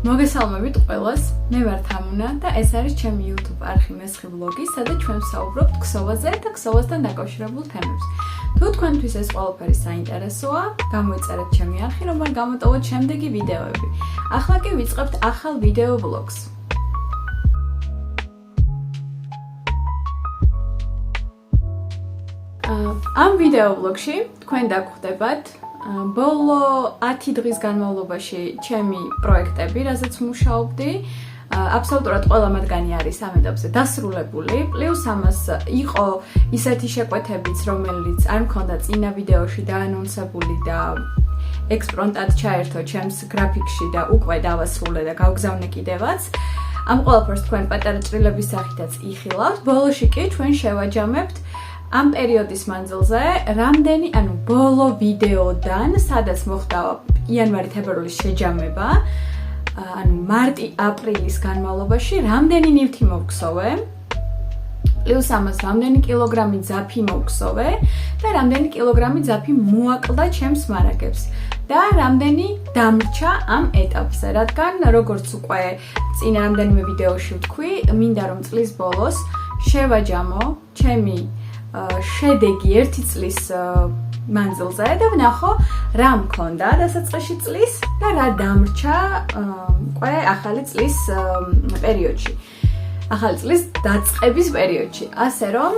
მოგესალმებით ყველას, მე ვარ თამუნა და ეს არის ჩემი YouTube არხი მესხი ვლოგი, სადაც ჩვენ ვსაუბრობთ ქსოვაზე და ქსოვასთან დაკავშირებულ თემებს. თუ თქვენთვის ეს ყველაფერი საინტერესოა, გამოიწერეთ ჩემი არხი, რომ არ გამოტოვოთ შემდეგი ვიდეოები. ახლა კი ვიწყებთ ახალ ვიდეო ვლოგს. ამ ვიდეო ვლოგში თქვენ დაგხვდებათ ბოლო 10 დღის განმავლობაში ჩემი პროექტები, რაზეც მუშაობდი, აბსოლუტურად ყველა მათგანი არის ამ ეტაპზე დასრულებული. პლუს ამას იყო ისეთი შეკვეთებიც, რომელიც არ მქონდა წინა ვიდეოში დაანონსებული და ექსპრონტად ჩაერთო ჩემს გრაფიკში და უკვე დავასრულე და გავგზავნე კიდევაც. ამ ყველაფერს თქვენ პატარა წვრილების სახითაც იხილავთ. ბოლოში კი ჩვენ შევაჯამებთ ამ პერიოდის მანძილზე რამდენი, ბოლო ვიდეოდან, სადაც მოხდა იანვარი-თებერვლის შეჯამება, მარტი-აპრილის განმავლობაში რამდენი ნივთი მოვქსოვე, პლუს ამას რამდენი კილოგრამი ძაფი მოვქსოვე და რამდენი კილოგრამი ძაფი მოაკლდა ჩემს მარაგებს და რამდენი დამრჩა ამ ეტაპზე, რადგან როგორც უკვე წინა რამდენიმე ვიდეოში ვთქვი, მინდა რომ წლის ბოლოს შევაჯამო ჩემი შედეგი 1 წლის მანძილზე და ვნახო რა მქონდა დასაწყისში წლის და რა დამრჩა უკვე ახალი წლის პერიოდში. ახალი წლის დაწყების პერიოდში. ასე რომ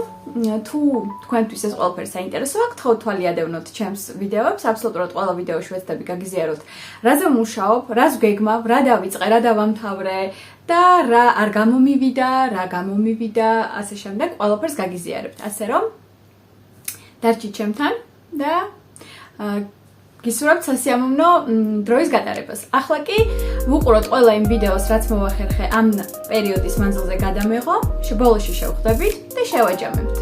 თუ თქვენთვის ეს ყველაფერი საინტერესოა, გთხოვთ თვალიადევნოთ ჩემს ვიდეოებს, აბსოლუტურად ყველა ვიდეოში ვეცდები გაგიზიაროთ, რაზე ვმუშაობ, რას ვგეგმავ, რა დავიწყე, რა დავამთავრე და რა არ გამომივიდა, რა გამომივიდა, ასე შემდეგ, ყველაფერს გაგიზიარებთ. ასე რომ დარჩით ჩემთან და გისურვებთ სასიამოვნო დროის გატარებას. ახლა კი ვუყუროთ ყველა იმ ვიდეოს, რაც მოვახერხე ამ პერიოდის მანძილზე გადამეღო, ბოლოში შევხვდებით და შევაჯამებთ.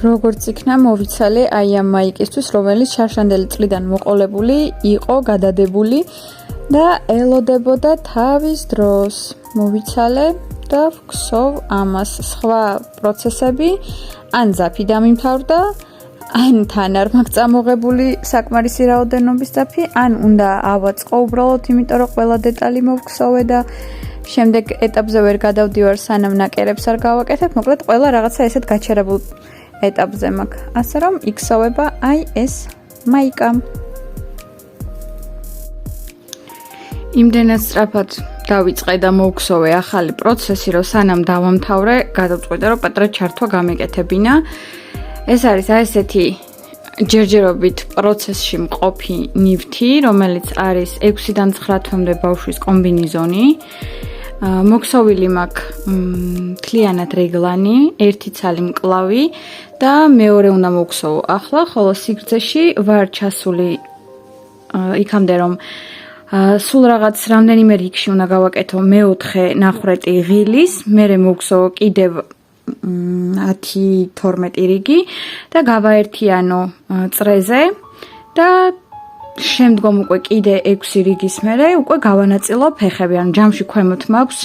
როგორც იქნა მოვიცალე აი ამ მაიკისთვის, რომელიც შარშანდელი წლიდან მოყოლებული იყო, გადადებული და ელოდებოდა თავის დროს. მოვიცალე და ვქსოვ ამას. სხვა პროცესები ან ძაფი დამიმთავრდა, ან თან არ მაქვს წამოღებული საკმარისი რაოდენობის ძაფი, ან უნდა ავაწყო უბრალოდ, იმიტომ რომ ყველა დეტალი მოვქსოვე და შემდეგ ეტაპზე ვერ გადავდივარ, სანამ ნაკერებს არ გავაკეთებ. მოკლედ ყველა რაღაცა ესეთ გაჩერებულ ეტაპზე მაქვს. ასე რომ იქსოვება აი ეს მაიკა. იმდენად სწრაფად დავიწყე და მოვქსოვე ახალი პროცესი, რომ სანამ დავამთავრე, გადავწყვიტე, რომ პატარა ჩართვა გამეკეთებინა. ეს არის ესეთი ჯერჯერობით პროცესში მყოფი ნივთი, რომელიც არის 6-დან 9 თვემდე ბავშვის კომბინიზონი. მოქსოვილი მაქვს მთლიანად რეგლანი, 1 ცალი მკლავი და მეორე უნდა მოვქსოვო ახლა, ხოლო სიგრძეში ვარ ჩასული იქამდე, რომ სულ რაღაც რამდენიმე რიგში უნდა გავაკეთო მეოთხე ნახრეტი ღილის, მერე მოვქსოვო კიდევ 10-12 რიგი და გავაერთიანო წრეზე და შემდგომ უკვე კიდე 6 რიგის მერე უკვე გავანაწილო ფეხები, ჯამში ქვემოთ მაქვს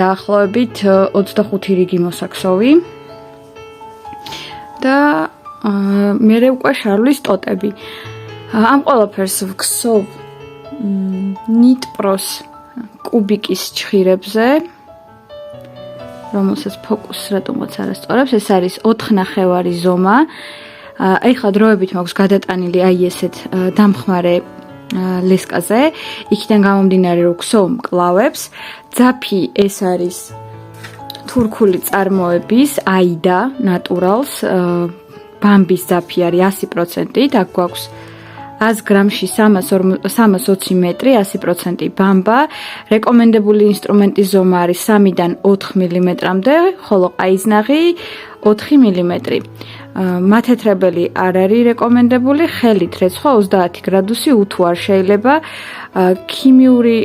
დაახლოებით 25 რიგი მოსაქსოვი და მერე უკვე შარვლის ტოტები. ამ ყველაფერს ვქსოვ ნიტპროს კუბიკის ჩხირებზე, რომელსაც ფოკუსს რატომაც არ ასწორებს. ეს არის 4 ნახევარი ზომა. ეხლა დროებით მაქვს გადატანილი აი ესეთ დამხმარე ლესკაზე. იქიდან გამომდინარე რომ ვქსოვ მკლავებს. ძაფი ეს არის თურქული წარმოების აიდა ნატურალს. ბამბის ძაფი არის 100%. აქ გვაქვს 100 გრამში 320 მეტრი, 100% ბამბა. რეკომენდებული ინსტრუმენტის ზომა არის 3-დან 4 მმ-მდე, ხოლო ყაიზნაღი 4 მმ. მათეთრებელი არ არის რეკომენდებული, ხელით რეცხვა 30 გრადუსი უთუ არ შეიძლება. ქიმიური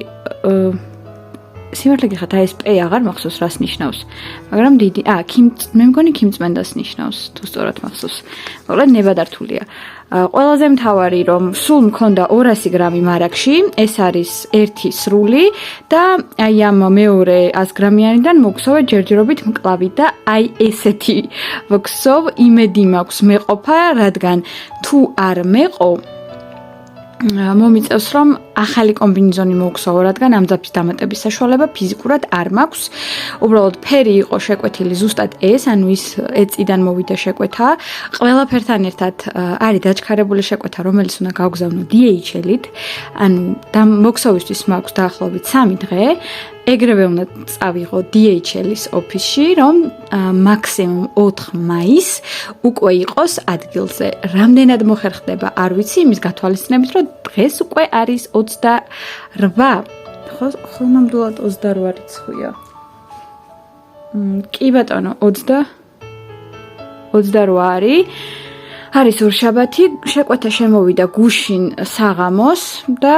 სიმართლე გიხართ, ეს P აღარ მახსოვს რას ნიშნავს, მაგრამ დიდი, მე მგონი ქიმწმენდას ნიშნავს, თუ სწორად მახსოვს. მოკლედ ნებადართულია. ყველაზე მთავარი რომ სულ მქონდა 200 გრამი მარაგში, ეს არის 1 სრული და აი ამ მეორე 100 გრამიანიდან მოგხსოვე ჯერჯერობით მკლავი და აი ესეთი მოგხსოვ, იმედი მაქვს მეყოფა, რადგან თუ არ მეყო მომიწევს რომ ახალი კომბინეზონი მოგხსოვო, რადგან ამ ძაფის დამატების საშუალება ფიზიკურად არ მაქვს. უბრალოდ ფერი იყო შეკვეთილი ზუსტად ეს, ანუ ის ეწიდან მოვიდა შეკვეთა. ყველაფერთან ერთად არის დაჩქარებული შეკვეთა, რომელიც უნდა გავგზავნო DHL-ით. ანუ მოგხსოვისთვის მაქვს დაახლოებით 3 დღე. ეგრევე უნდა წავიღო DHL-ის ოფისში, რომ მაქსიმუმ 4 მაისს უკვე იყოს ადგილზე. რამდენად მოხერხდება, არ ვიცი, იმის გათვალისწინებით, რომ დღეს უკვე არის 28. ხო, ნამდვილად 28 რიცხვია. კი ბატონო, 28 არის. არის ორშაბათი, შეკვეთა შემოვიდა გუშინ საღამოს და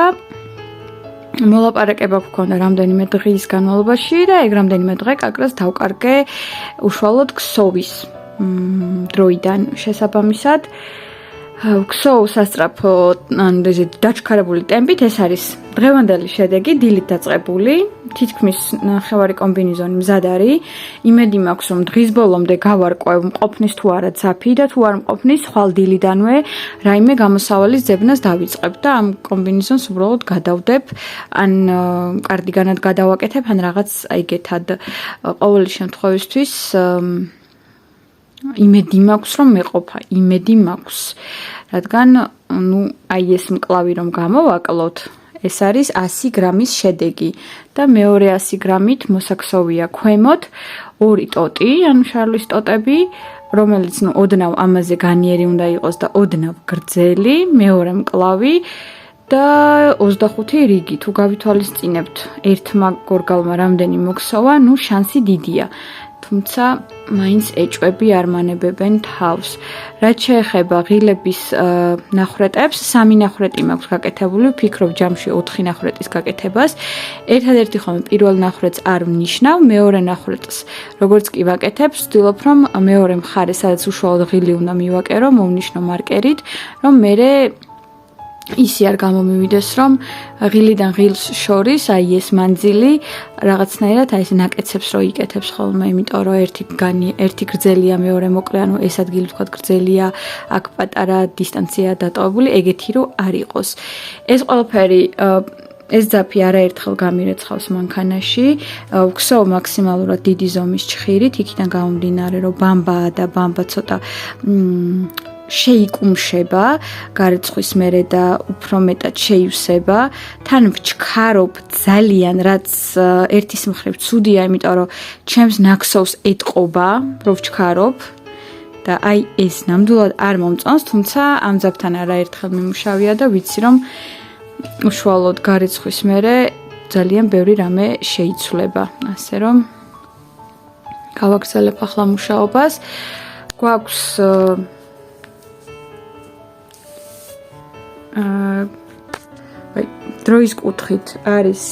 მოლაპარაკება გქონდა რამდენიმე დღის განმავლობაში და ეგ რამდენიმე დღე კაკრას დავკარგე უშუალოდ ქსოვის დროიდან შესაბამისად. ქსოვ სასწრაფო ან ესე დაჩქარებული ტემპით ეს არის დღევანდელი შედეგი, დილით დაწყებული, თითქმის ნახევარი კომბინეზონი მზად არის. იმედი მაქვს რომ დღის ბოლომდე გავარკვევ მყოფნის თუ არა ძაფი და თუ არ მყოფნის ხვალ დილიდანვე რაიმე გამოსავალის ძებნას დავიწყებ და ამ კომბინეზონს უბრალოდ გადავდებ, ან კარდიგანად გადავაკეთებ, ან რაღაც აიგეთად. ყოველი შემთხვევისთვის იმედი მაქვს რომ მეყოფა, იმედი მაქვს. რადგან აი ეს მკლავი რომ გამოვაკლოთ, ეს არის 100 გრამის შედეგი და მეორე 100 გრამით მოსაქსოვია ქვემოთ 2 ტოტი, ანუ შარლის ტოტები, რომელიც ოდნავ ამაზე განიერი უნდა იყოს და ოდნავ გრძელი, მეორე მკლავი და 25 რიგი. თუ გავითვალისწინებთ ერთმა გორგალმა რამდენი მოგხსოვა, შანსი დიდია. თუმცა მაინც ეჭვები არ მანებებენ თავს. რაც შეეხება ღილების ნახრეტებს, 3 ნახრეტი მაქვს გაკეთებული, ვფიქრობ ჯამში 4 ნახრეტის გაკეთებას. ერთადერთი ხომ პირველ ნახრეტს არ ვნიშნავ, მეორე ნახრეტს როგორც კი ვაკეთებ, ვცდილობ რომ მეორე მხარე, სადაც უშუალოდ ღილი უნდა მივაკერო, მოვნიშნო მარკერით, რომ მერე ისი არ გამომივიდეს, რომ ღილიდან ღილს შორის, აი ეს მანძილი რაღაცნაირად აი ეს ნაკეცებს რო იკეთებს ხოლმე, იმიტომ რომ ერთი გრძელია, მეორე მოკლე, ანუ ეს ადგილი თქვა გრძელია, აქ პატარა დისტანცია დატოვებული, ეგეთი რო არ იყოს. ეს ყველაფერი ეს ძაფი არაერთხელ გამირეცხავს მანქანაში, ვქსოვ მაქსიმალურად დიდი ზომის ჩხირით, იქიდან გამომდინარე, რომ ბამბაა და ბამბა ცოტა შეიკუმშება გარეცხვის მერე და უფრო მეტად შეივსება. თან ვჩქარობ ძალიან, რაც ერთის მხრივ ცუდია, იმიტომ რომ ჩემს ნაქსოვს ეტყობა, რომ ვჩქარობ და აი ეს ნამდვილად არ მომწონს, თუმცა ამ ძაფთან არაერთხელ მიმუშავია და ვიცი რომ უშუალოდ გარეცხვის მერე ძალიან ბევრი რამე შეიცვლება. ასე რომ გავაგრძელებ ახლა მუშაობას. გვაქვს დროის კუთხით არის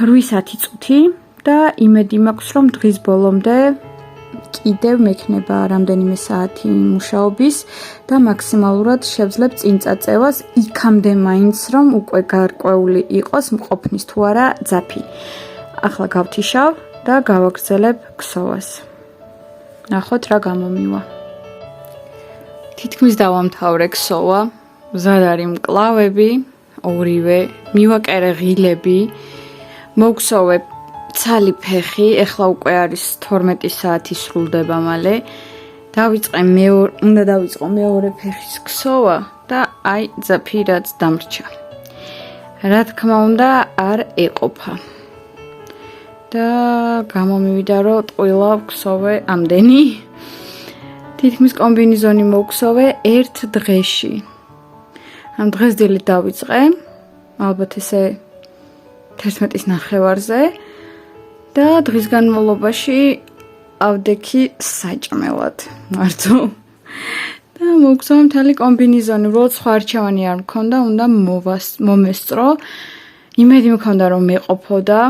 8 წუთი და იმედი მაქვს რომ დღის ბოლომდე კიდევ მექნება რამდენიმე საათი მუშაობის და მაქსიმალურად შევძლებ წინ წაწევას იქამდე მაინც რომ უკვე გარკვეული იყოს მყოფნის თუ არა ძაფი. ახლა გავთიშავ და გავაგრძელებ ქსოვას. ნახოთ რა გამომივა. თითქმის დავამთავრე ქსოვა, მზად არის მკლავები, ორივე, მივაკერე ღილები, მოვქსოვე ცალი ფეხი, ეხლა უკვე არის 12 საათი სრულდება მალე. უნდა დავიწყო მეორე ფეხის ქსოვა და აი ძაფი რაც დამრჩა. რა თქმა უნდა არ ეყოფა. და გამომივიდა რომ ტყუილა ვქსოვე ამდენი. თითქმის კომბინიზონი მოვქსოვე ერთ დღეში. ამ დღეს დილით დავიწყე, ალბათ ესე 11-ის ნახევარზე და დღის განმავლობაში ავდექი საჭმელად. მარტო. და მოვქსოვე მთელი კომბინიზონი, უბრალოდ სხვა არჩევანი არ მქონდა, უნდა მომესწრო. იმედი მქონდა რომ მეყოფოდა.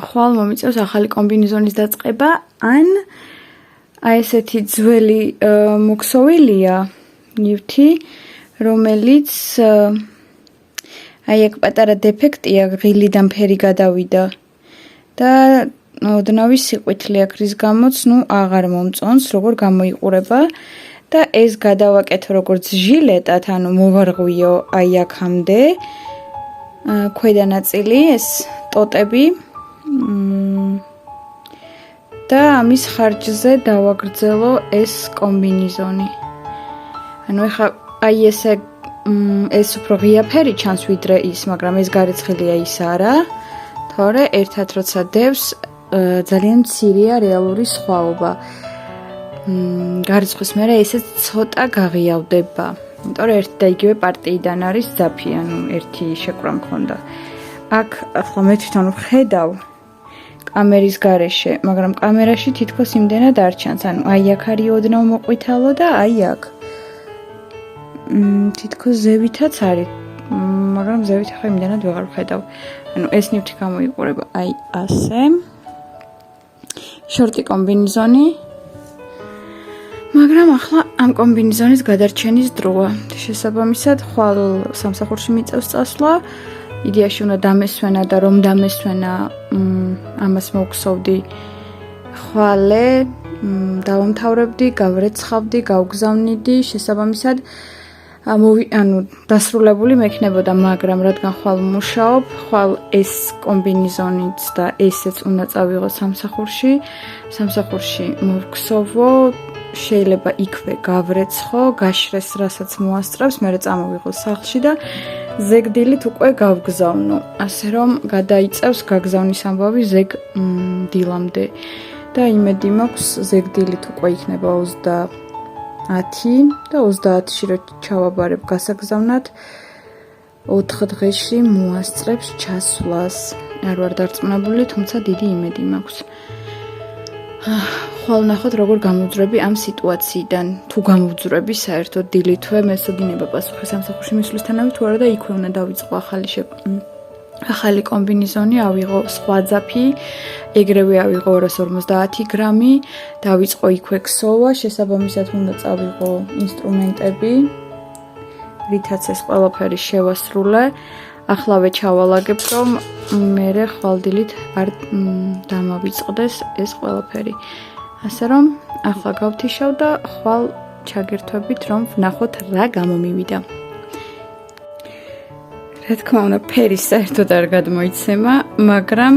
ხვალ მომიწევს ახალი კომბინიზონის დაწყება, ან აი ესეთი ძველი მოქსოვილია ნივთი, რომელიც აი ეგ პატარა დეფექტია, ღილიდან ფერი გადავიდა და ოდნავი სიყვითლე აქვს, რის გამოც აღარ მომწონს, როგორ გამოიყურება და ეს გადავაკეთო როგორც ჟილეტად, ანუ მოვარღვიო აი აქამდე ქვედა ნაწილი, ეს ტოტები და ამის ხარჯზე დავაგრძელო ეს კომბინიზონი. ანუ ეხლა აი ეს უფრო ღია ფერი ჩანს ვიდრე ის, მაგრამ ეს გარეცხელია ის არა. თორე ერთად როცა დევს, ძალიან მცირეა რეალური სხვაობა. გარიცხვის მერე ესეც ცოტა გაღიავდება. იმიტომ რომ ერთი და იგივე პარტიიდან არის ძაფი, ანუ ერთი შეკვრა მქონდა. აქ ახლა მე თვითონ ვხედავ კამერის გარეშე, მაგრამ კამერაში თითქოს იმდენად არ ჩანს. ანუ აი აქ არის ოდნავ მოყვითალო და აი აქ. თითქოს ზევითაც არის, მაგრამ ზევით ახლა იმდენად ვეღარ ვხედავ. ანუ ეს ნივთი გამოიყურება აი ასე. შორტი კომბინიზონი. მაგრამ ახლა ამ კომბინიზონის გადარჩენის დროა. შესაბამისად, ხვალ სამსახურში მიწევს წასვლა. იდეაში უნდა დამესვენა და რომ დამესვენა, ამას მოვქსოვდი ხვალე, დავამთავრებდი, გავრეცხავდი, გავგზავნიდი, შესაბამისად ანუ დასრულებული მექნებოდა, მაგრამ რადგან ხვალ მუშაობ, ხვალ ეს კომბინიზონიც და ესეც უნდა წავიღო სამსახურში. სამსახურში მოვქსოვო, შეიძლება იქვე გავრეცხო, გაშრეს რასაც მოასწრებს, მერე წამოვიღო სახლში და ზეგდილით უკვე გავგზავნო. ასე რომ გადაიწევს გაგზავნის ამბავი ზეგ დილამდე. და იმედი მაქვს ზეგდილით უკვე იქნება 30 და 30-ში რო ჩავაბარებ გასაგზავნად 4 დღეში მოასწრებს ჩასვლას. არ ვარ დარწმუნებული, თუმცა დიდი იმედი მაქვს. ხვალ ნახოთ როგორ გამოვძვრები ამ სიტუაციიდან. თუ გამოვძვრები საერთოდ დილითვე მესოდინება პასუხი სამსახურში მისვლისთანავე თუ არა და იქვე უნდა დავიწყო ახალი კომბინიზონი, ავიღო სხვა ძაფი, ეგრევე ავიღო 250 გრამი, დავიწყო იქვე ქსოვა, შესაბამისად უნდა წავიღო ინსტრუმენტები, რითაც ეს ყველაფერი შევასრულე. ახლავე ჩავალაგებ, რომ მერე ხვალდილით არ დამავიწყდეს ეს ყველაფერი. ასე რომ ახლა გავთიშავ და ხვალ ჩაგერთვებით, რომ ვნახოთ რა გამომივიდა. რა თქმა უნდა, ფერი საერთოდ არ გადმოიცემა, მაგრამ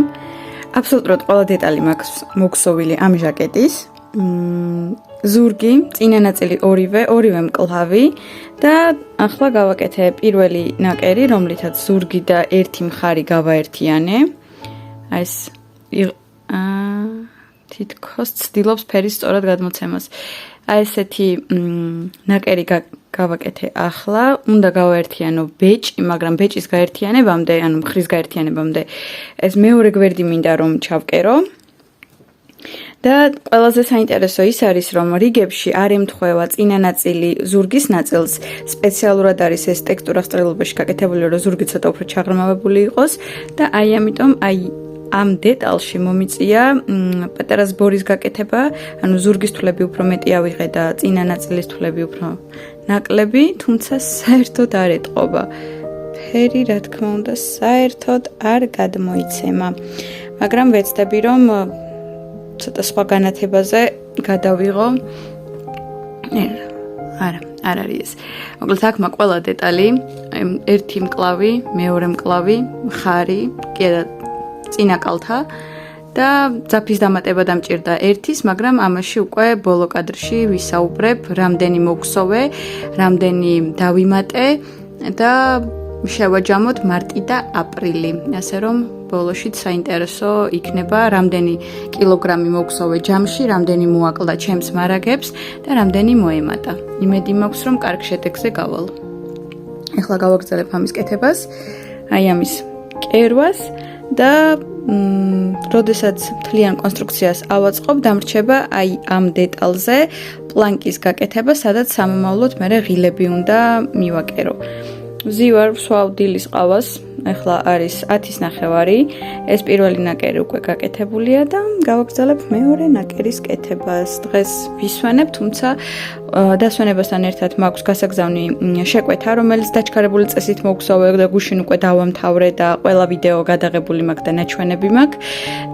აბსოლუტურად ყველა დეტალი მაქვს მოქსოვილი ამ ჟაკეტის. ზურგი, წინა ნაწილი ორივე მკლავი და ახლა გავაკეთე პირველი ნაკერი, რომლითაც ზურგი და ერთი მხარი გავაერთიანე. აი ეს თითქოს ცდილობს ფერის სწორად გადმოცემას. აი ესეთი ნაკერი გავაკეთე ახლა, უნდა გავაერთიანო ბეჭი, მაგრამ ბეჭის გაერთიანებამდე, ანუ მხრის გაერთიანებამდე ეს მეორე გვერდი მინდა რომ ჩავკერო. და ყველაზე საინტერესო ის არის, რომ რიგებში არ ემთხვევა წინა ნაწილი ზურგის ნაწილს, სპეციალურად არის ეს ტექსტურა სწრებულობაში გაკეთებული, რომ ზურგი ცოტა უფრო ჩაღრმავებული იყოს და აი ამიტომ ამ დეტალში მომიწია პატარა ზბორის გაკეთება, ანუ ზურგის თვლები უფრო მეტი ავიღე და წინა ნაწილის თვლები უფრო ნაკლები, თუმცა საერთოდ არ ეტყობა. ფერი, რა თქმა უნდა, საერთოდ არ გადმოიცემა. მაგრამ ვეცდები, რომ ცოტა სხვა განათებაზე გადავიღო. არა არის ეს. მოკლედ აქ მაქვს ყველა დეტალი, ერთი მკლავი, მეორე მკლავი, მხარი, კი არა, წინა კალთა და ძაფის დამატება დამჭირდა ერთის, მაგრამ ამაში უკვე ბოლო კადრში ვისაუბრებ, რამდენი მოვქსოვე, რამდენი დავიმატე და შევაჯამოთ მარტი და აპრილი. ასე რომ ბოლოშიც საინტერესო იქნება რამდენი კილოგრამი მოგხსოვე ჯამში, რამდენი მოაკლდა ჩემს მარაგებს და რამდენი მოემატა. იმედი მაქვს რომ კარგ შედეგზე გავალ. ეხლა გავაგრძელებ ამის კეთებას, აი ამის კერვას და როდესაც მთლიან კონსტრუქციას ავაწყობ, დამრჩება აი ამ დეტალზე პლანკის გაკეთება, სადაც სამომავლოდ მე ღილები უნდა მივაკერო. ვზივარ ვსვავ დილის ყავას, ეხლა არის 10:30. ეს პირველი ნაკერი უკვე გაკეთებულია და გავაგრძელებ მეორე ნაკერის კეთებას. დღეს ვისვენებ, თუმცა დასვენებასთან ერთად მაქვს გასაგზავნი შეკვეთა, რომელიც დაჩქარებული წესით მოგხსოვე და გუშინ უკვე დავამთავრე და ყველა ვიდეო გადაღებული მაქვს და ნაჩვენები მაქვს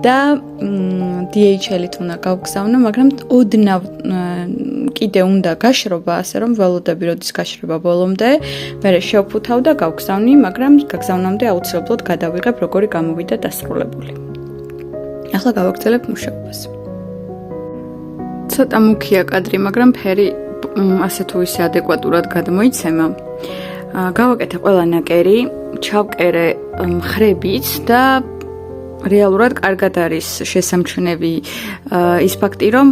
და DHL-ით უნდა გავგზავნო, მაგრამ ოდნავ კიდე უნდა გაშრობა, ასე რომ ველოდები როდის გაშრება ბოლომდე, მე შევფუთავ და გავგზავნი, მაგრამ გაგზავნამდე აუცილებლად გადავიღებ როგორი გამოვიდა დასრულებული. ახლა გავაგრძელებ მუშაობას. ცოტა მუქია კადრი, მაგრამ ფერი ასე თუ ისე ადეკვატურად გადმოიცემა. გავაკეთე ყველა ნაკერი, ჩავკერე მხრებით და რეალურად კარგად არის შესამჩნევი ის ფაქტი, რომ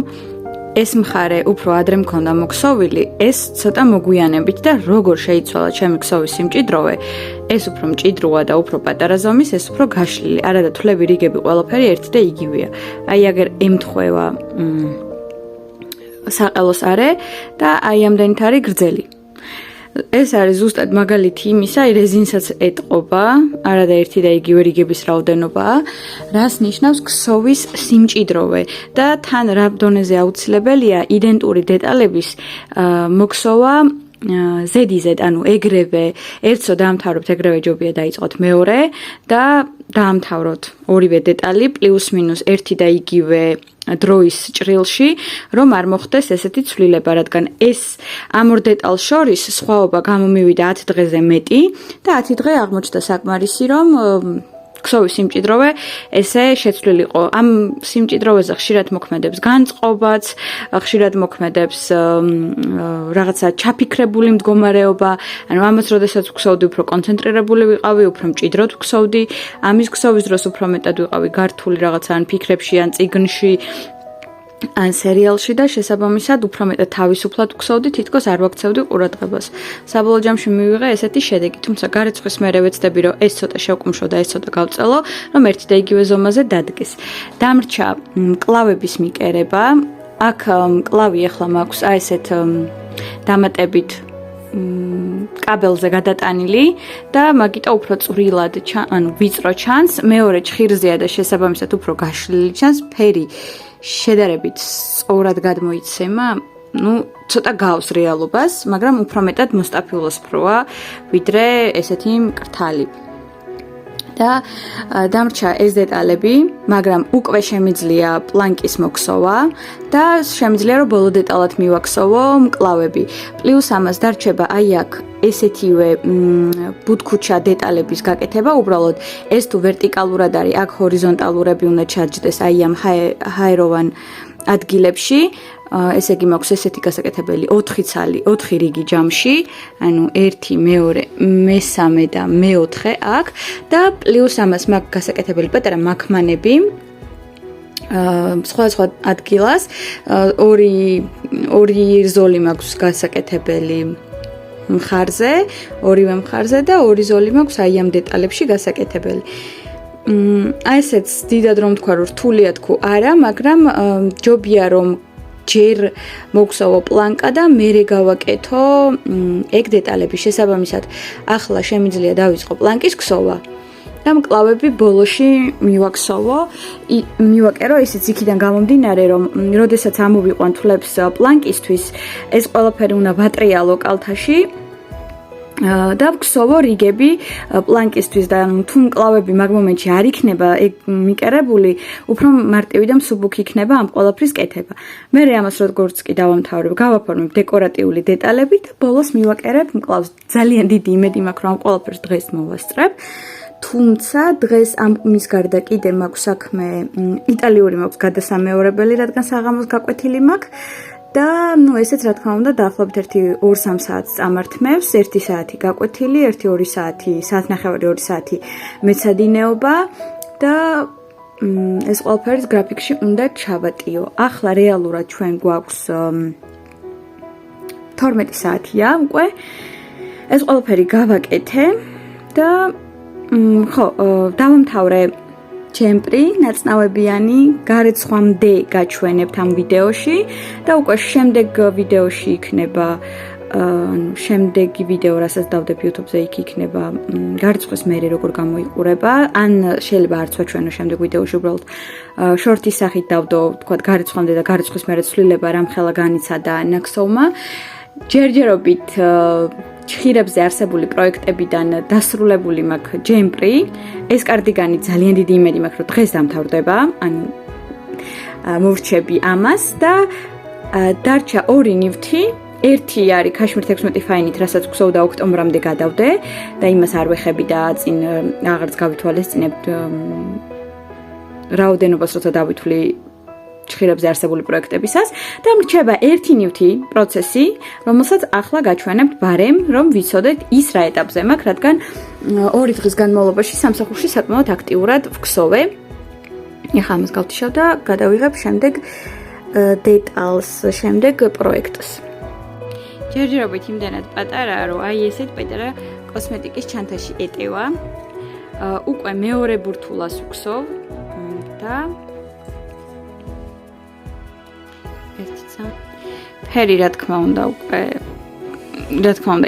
ეს მხარე უფრო ადრე მქონდა მოქსოვილი, ეს ცოტა მოგვიანებით და როგორ შეიცვალა ჩემი ქსოვის სიმჭიდროვე, ეს უფრო მჭიდროა და უფრო პატარა ზომის, ეს უფრო გაშლილი. არა და თვლები რიგები ყველაფერი ერთი და იგივეა. აი აგერ ემთხვევა საყელოს არე და აი ამდენით არის გრძელი. ეს არის ზუსტად მაგალითი იმისა, რეზინსაც ეტყობა, არა და ერთი და იგივე რიგების რაოდენობაა, რას ნიშნავს ქსოვის სიმჭიდროვე და თან რა დონეზე აუცილებელია იდენტური დეტალების მოქსოვა ზედიზედ, ანუ ეგრევე, ერთსო დაამთავრებთ, ეგრევე ჯობია დაიწყოთ მეორე და დაამთავროთ ორივე დეტალი პლუს მინუს ერთი და იგივე დროის ჭრილში, რომ არ მოხდეს ესეთი ცვლილება, რადგან ეს ამ ორ დეტალს შორის სხვაობა გამომივიდა 10 დღეზე მეტი და 10 დღე აღმოჩნდა საკმარისი, რომ ქსოვის სიმჭიდროვე ესე შეცვლილიყო. ამ სიმჭიდროვეზე ხშირად მოქმედებს განწყობაც, ხშირად მოქმედებს რაღაცა ჩაფიქრებული მდგომარეობა, ანუ ამას როდესაც ვქსოვდი, უფრო კონცენტრირებული ვიყავი, უფრო მჭიდროდ ვქსოვდი, ამის ქსოვის დროს უფრო მეტად ვიყავი გართული რაღაცა ან ფიქრებში, ან წიგნში, ან სერიალში და შესაბამისად უფრო მეტად თავისუფლად ვქსოვდი, თითქოს არ ვაქცევდი ყურადღებას. საბოლოო ჯამში მივიღე ესეთი შედეგი, თუმცა გარეცხვის მერე ვეცდები, რომ ეს ცოტა შევკუმშო და ეს ცოტა გავწელო, რომ ერთი და იგივე ზომაზე დადგეს. დამრჩა მკლავების მიკერება. აქ მკლავი ახლა მაქვს აი ესეთ დამატებით კაბელზე გადატანილი და მაგიტო უფრო წვრილად, ანუ ვიწრო ჩანს, მეორე ჩხირზეა და შესაბამისად უფრო გაშლილი ჩანს, ფერი შედარებით სწორად გადმოიცემა, ცოტა გავს რეალობას, მაგრამ უფრო მეტად მოსტაფილოსფროა, ვიდრე ესეთი მკრთალი. და დამრჩა ეს დეტალები, მაგრამ უკვე შემიძლია პლანკის მოქსოვა და შემიძლია რომ ბოლო დეტალად მივაქსოვო მკლავები. პლუს ამას დარჩება აი აქ ესეთივე ბუთქუჩა დეტალების გაკეთება, უბრალოდ ეს თუ ვერტიკალურად არის, აქ ჰორიზონტალურები უნდა ჩაჯდეს აი ამ ჰაეროვან ადგილებში. ესე იგი მაქვს ესეთი გასაკეთებელი 4 ცალი, 4 რიგი ჯამში, ანუ 1, 2, მესამე და მეოთხე აქ და პლუს ამას მაქვს გასაკეთებელი პატარა მაქმანები სხვა ადგილას, ორი ზოლი მაქვს გასაკეთებელი მხარზე, ორივე მხარზე და ორი ზოლი მაქვს აი ამ დეტალებში გასაკეთებელი. აი ესეც დიდად რომ თქვა, რომ რთულია თქო, არა, მაგრამ ჯობია რომ ჯერ მოგხსოვო პლანკა და მერე გავაკეთო ეგ დეტალები შესაბამისად. ახლა შემიძლია დავიწყო პლანკის ქსოვა და მკლავები ბოლოში მივაკერო, ისიც იქიდან გამომდინარე, რომ როდესაც ამოვიყვან თვლებს პლანკისთვის, ეს ყველაფერი უნდა ვატრიალო კალთაში. და ვქსოვო რიგები პლანკისთვის და თუ მკლავები მაგ მომენტში არ იქნება მიკერებული, უფრო მარტივი და მსუბუქი იქნება ამ ყველაფრის კეთება. მე ამას როგორც კი დავამთავრებ, გავაფორმებ დეკორატიული დეტალები და ბოლოს მივაკერებ მკლავს. ძალიან დიდი იმედი მაქვს, რომ ამ ყველაფერს დღეს მოვასწრებ. თუმცა დღეს ამის გარდა კიდე მაქვს საქმე იტალიური მაქვს გადასამეორებელი, რადგან საღამოს გაკვეთილი მაქვს. და ესეც რა თქმა უნდა დაახლოებით 1-2 საათს წამართმევს, 1 საათი გაკვეთილი, 1-2 საათი, საათნახევარი 2 საათი მეცადინეობა და ეს ყველაფერი გრაფიკში უნდა ჩავატიო. ახლა რეალურად ჩვენ გვაქვს 12 საათია უკვე. ეს ყველაფერი გავაკეთე და ხო, დავამთავრე ჯემპრი, ნაწნავებიანი გარეცხვამდე გაჩვენებთ ამ ვიდეოში და უკვე შემდეგ ვიდეოში იქნება შემდეგი ვიდეო, რასაც დავდებ YouTube-ზე, იქ იქნება გარეცხვის მერე როგორ გამოიყურება, ან შეიძლება არც ვაჩვენო შემდეგ ვიდეოში, უბრალოდ შორტის სახით დავდო, თქვა გარეცხვამდე და გარეცხვის მერე ცვლილება რამხელა განიცადა ნაქსოვმა. ჯერჯერობით ჩხირებზე არსებული პროექტებიდან დასრულებული მაქვს ჯემპრი. ეს კარდიგანი ძალიან დიდი იმედი მაქვს, რომ დღეს დამთავრდება, ანუ მოვრჩები ამას და დარჩა 2 ნივთი. ერთი არის ქაშმირ 16 ფაინით, რასაც გვსოვდა ოქტომბრამდე გადავდე და იმას არ ვეხები და წინ აღარც გავითვალისწინებ რაოდენობას, როცა დავითვლი ჩხირებზე არსებული პროექტებისას და მრჩება ერთი ნივთი პროცესი, რომელსაც ახლა გაჩვენებთ ბარემ, რომ ვიცოდეთ ის რა ეტაპზე მაქვს, რადგან 2 დღის განმავლობაში სამსახურში საკმაოდ აქტიურად ვქსოვე. ეხლა ამას გავთიშავ და გადავიღებ შემდეგ დეტალს, შემდეგ პროექტს. ჯერჯერობით იმდენად პატარაა, რომ აი ესეთ პატარა კოსმეტიკის ჩანთაში ეტევა. უკვე მეორე ბურთულას ვქსოვ და ფერი რა თქმა უნდა უკვე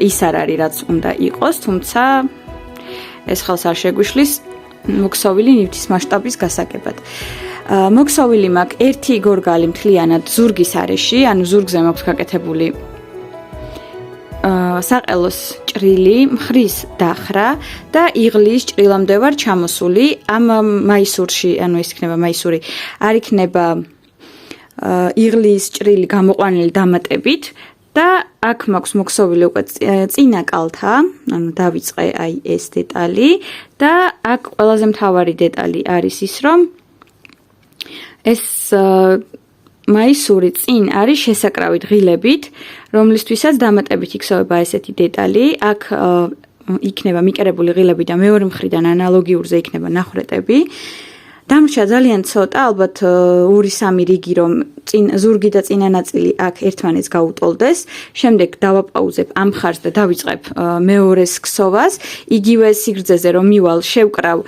ის არ არის რაც უნდა იყოს, თუმცა ეს ხელს არ შეგვიშლის მოქსოვილი ნივთის მასშტაბის გასაგებად. მოქსოვილი მაქვს ერთი გორგალი მთლიანად ზურგის არეში, ანუ ზურგზე მაქვს გაკეთებული საყელოს ჭრილი, მხრის დახრა და იღლის ჭრილამდე ვარ ჩამოსული. ამ მაისურში, ანუ ეს იქნება მაისური, არ იქნება იღლის ჭრილი გამოყვანილი დამატებით და აქ მაქვს მოქსოვილი უკვე წინა კალთა, ანუ დავიწყე აი ეს დეტალი და აქ ყველაზე მთავარი დეტალი არის ის, რომ ეს მაისური წინ არის შესაკრავი ღილებით, რომლისთვისაც დამატებით იქცევა ესეთი დეტალი. აქ იქნება მიკერებული ღილები და მეორე მხრიდან ანალოგიურზე იქნება ნახრეტები. დამრჩა ძალიან ცოტა, ალბათ 2-3 რიგი, რომ ზურგი და წინა ნაწილი აქ ერთმანეთს გაუტოლდეს. შემდეგ დავაპაუზებ ამ მხარს და დავიწყებ მეორეს ქსოვას. იგივე სიგრძეზე რომ მივალ, შევკრავ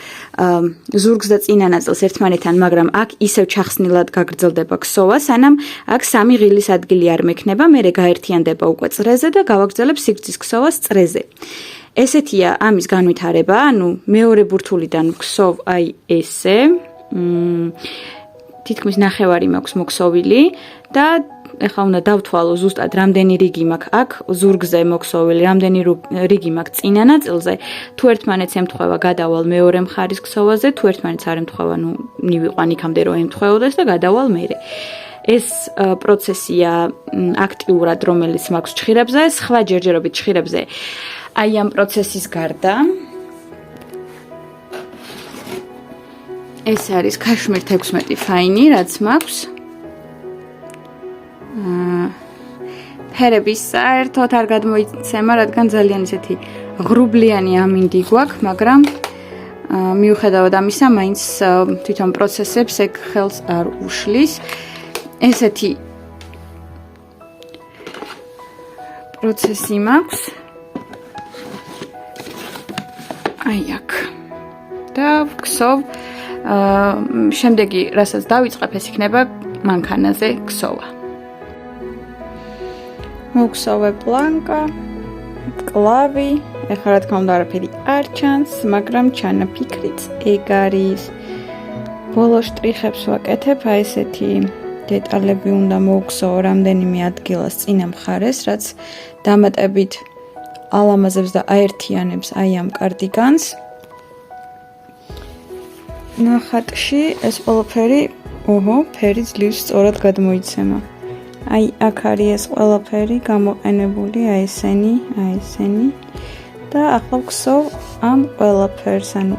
ზურგს და წინა ნაწილს ერთმანეთთან, მაგრამ აქ ისევ ჩახსნილად გაგრძელდება ქსოვა, სანამ აქ 3 ღილის ადგილი არ მექნება, მერე გაერთიანდება უკვე წრეზე და გავაგრძელებ სიგრძის ქსოვას წრეზე. ესეთია ამის განვითარება, ანუ მეორე ბურთულიდან ვქსოვ აი ესე. თითქმის ნახევარი მაქვს მოქსოვილი და ეხლა უნდა დავთვალო ზუსტად რამდენი რიგი მაქვს აქ ზურგზე მოქსოვილი, რამდენი რიგი მაქვს წინა ნაწილზე. თუ ერთმანეთს ემთხვევა, გადავალ მეორე მხარის ქსოვაზე, თუ ერთმანეთს არ ემთხვევა, ნუ მივიყვან იქამდე რომ ემთხვეოდეს და გადავალ მერე. ეს პროცესია აქტიურად, რომელიც მაქვს ჩხირებზე, სხვა ჯერჯერობით ჩხირებზე. აი ამ პროცესის გარდა ეს არის ქაშმირ 16 ფაინი, რაც მაქვს. ფერების საერთოდ არ გადმოიცემა, რადგან ძალიან ისეთი ღრუბლიანი ამინდი გვაქვს, მაგრამ მიუხედავად ამისა, მაინც თვითონ პროცესებს ეგ ხელს არ უშლის. ესეთი პროცესი მაქვს. აი აქ. და ვქსოვ შემდეგი, რასაც დავიწყებ, ეს იქნება მანქანაზე ქსოვა. მოვქსოვე პლანკა, კლავი, ეხლა რა თქმა უნდა არაფერი არ ჩანს, მაგრამ ჩანაფიქრიც ეგ არის. ბოლო შტრიხებს ვაკეთებ, აი ესეთი დეტალები უნდა მოვქსოვო რამდენიმე ადგილას წინა მხარეს, რაც დამატებით ალამაზებს და აერთიანებს აი ამ კარდიგანს. ნახატში ეს ყველაფერი, ფერი ძლივს სწორად გადმოიცემა. აი აქ არის ეს ყველაფერი გამოყენებული, აი ესენი და ახლა ვქსოვ ამ ყველაფერს, ანუ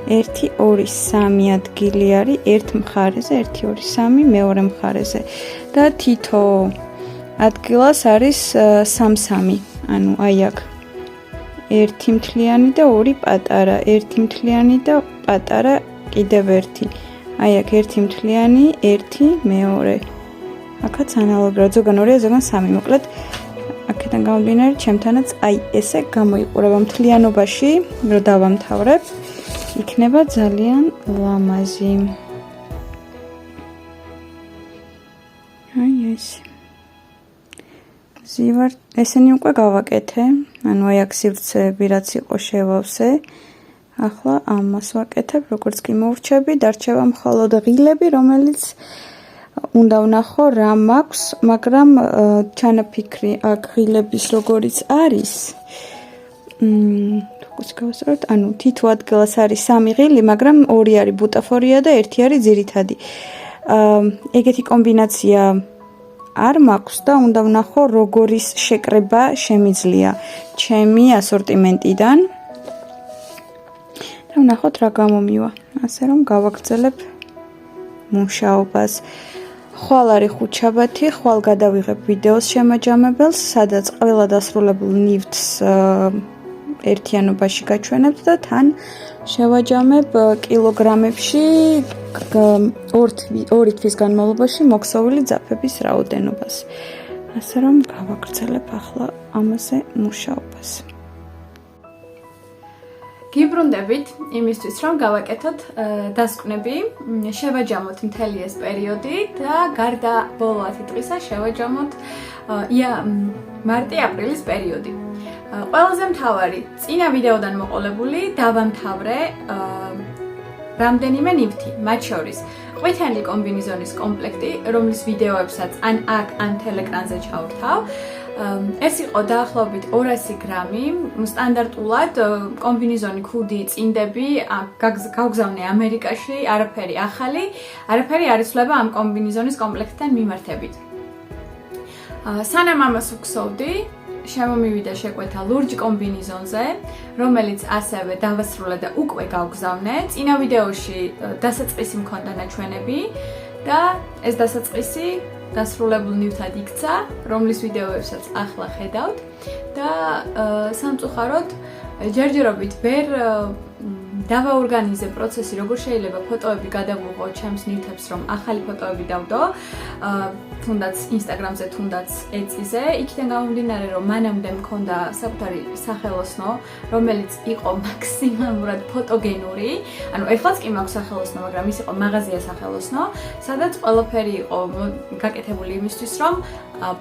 1 2 3 ადგილი არის ერთ მხარეზე, 1 2 3 მეორე მხარეზე და თითო ადგილას არის 3-3, ანუ აი აქ 1 მთლიანი და 2 პატარა, 1 მთლიანი და პატარა კიდევ ერთი. აი აქ ერთი მთლიანი, ერთი მეორე. აქაც ანალოგია, ზოგან 2, ზოგან 3. მოკლედ აქედან გამომდინარე, ჩემთანაც აი ესე გამოიყურება მთლიანობაში, რომ დავამთავრებ, იქნება ძალიან ლამაზი. აი ეს. ზივარ, ესენი უკვე გავაკეთე, ანუ აი აქ სივრცეები რაც იყო შევავსე. ახლა ამას ვაკეთებ, როგორც კი მოვრჩები, დარჩება მხოლოდ ღილები, რომელიც უნდა ვნახო რა მაქვს, მაგრამ ჩანაფიქრი აქ ღილების როგორიც არის. თუკუს გავასწოროთ, ანუ თითო ადგილას არის 3 ღილი, მაგრამ 2 არის ბუტაფორია და 1 არის ძირითადი. ეგეთი კომბინაცია არ მაქვს და უნდა ვნახო როგორის შეკრება შემიძლია ჩემი ასორტიმენტიდან. და ვნახოთ რა გამომივა. ასე რომ გავაგრძელებ მუშაობას. ხვალ არის ხუთშაბათი, ხვალ გადავიღებ ვიდეოს შემაჯამებელს, სადაც ყველა დასრულებულ ნივთს ერთიანობაში გაჩვენებთ და თან შევაჯამებ კილოგრამებში 2 თვის განმავლობაში მოქსოვილი ძაფების რაოდენობას. ასე რომ გავაგრძელებ ახლა ამაზე მუშაობას. გიბრუნდებით იმისთვის, რომ გავაკეთოთ დასკვნები, შევაჯამოთ მთელი ეს პერიოდი და გარდა ბოლო 10 დღისა შევაჯამოთ მარტი-აპრილის პერიოდი. ყველაზე მთავარი, წინა ვიდეოდან მოყოლებული დავამთავრე რამდენიმე ნივთი, მათ შორის ყვითელი კომბინიზონის კომპლექტი, რომლის ვიდეოებსაც ან აქ, ან ტელეკრანზე ჩავრთავ. ეს იყო დაახლოებით 200 გრამი, სტანდარტულად კომბინიზონი, ქუდი, წინდები გავგზავნე ამერიკაში, არაფერი ახალი, არაფერი არ იცვლება ამ კომბინიზონის კომპლექტთან მიმართებით. სანამ ამას ვქსოვდი, შემომივიდა შეკვეთა ლურჯ კომბინიზონზე, რომელიც ასევე დავასრულე და უკვე გავგზავნე. წინა ვიდეოში დასაწყისი მქონდა ნაჩვენები და ეს დასაწყისი დასრულებულ ნივთად იქცა, რომლის ვიდეოებსაც ახლა ხედავთ და სამწუხაროდ ჯერჯერობით ვერ დავაორგანიზე პროცესი, როგორ შეიძლება ფოტოები გადავუღო ჩემს ნივთებს, რომ ახალი ფოტოები დავდო, თუნდაც Instagram-ზე, თუნდაც ეწიზე. იქიდან გამომდინარე, რომ მანამდე მქონდა საკუთარი სახელოსნო, რომელიც იყო მაქსიმალურად ფოტოგენური. ანუ ეხლაც კი მაქვს სახელოსნო, მაგრამ ის იყო მაღაზია სახელოსნო, სადაც ყველაფერი იყო გაკეთებული იმისთვის, რომ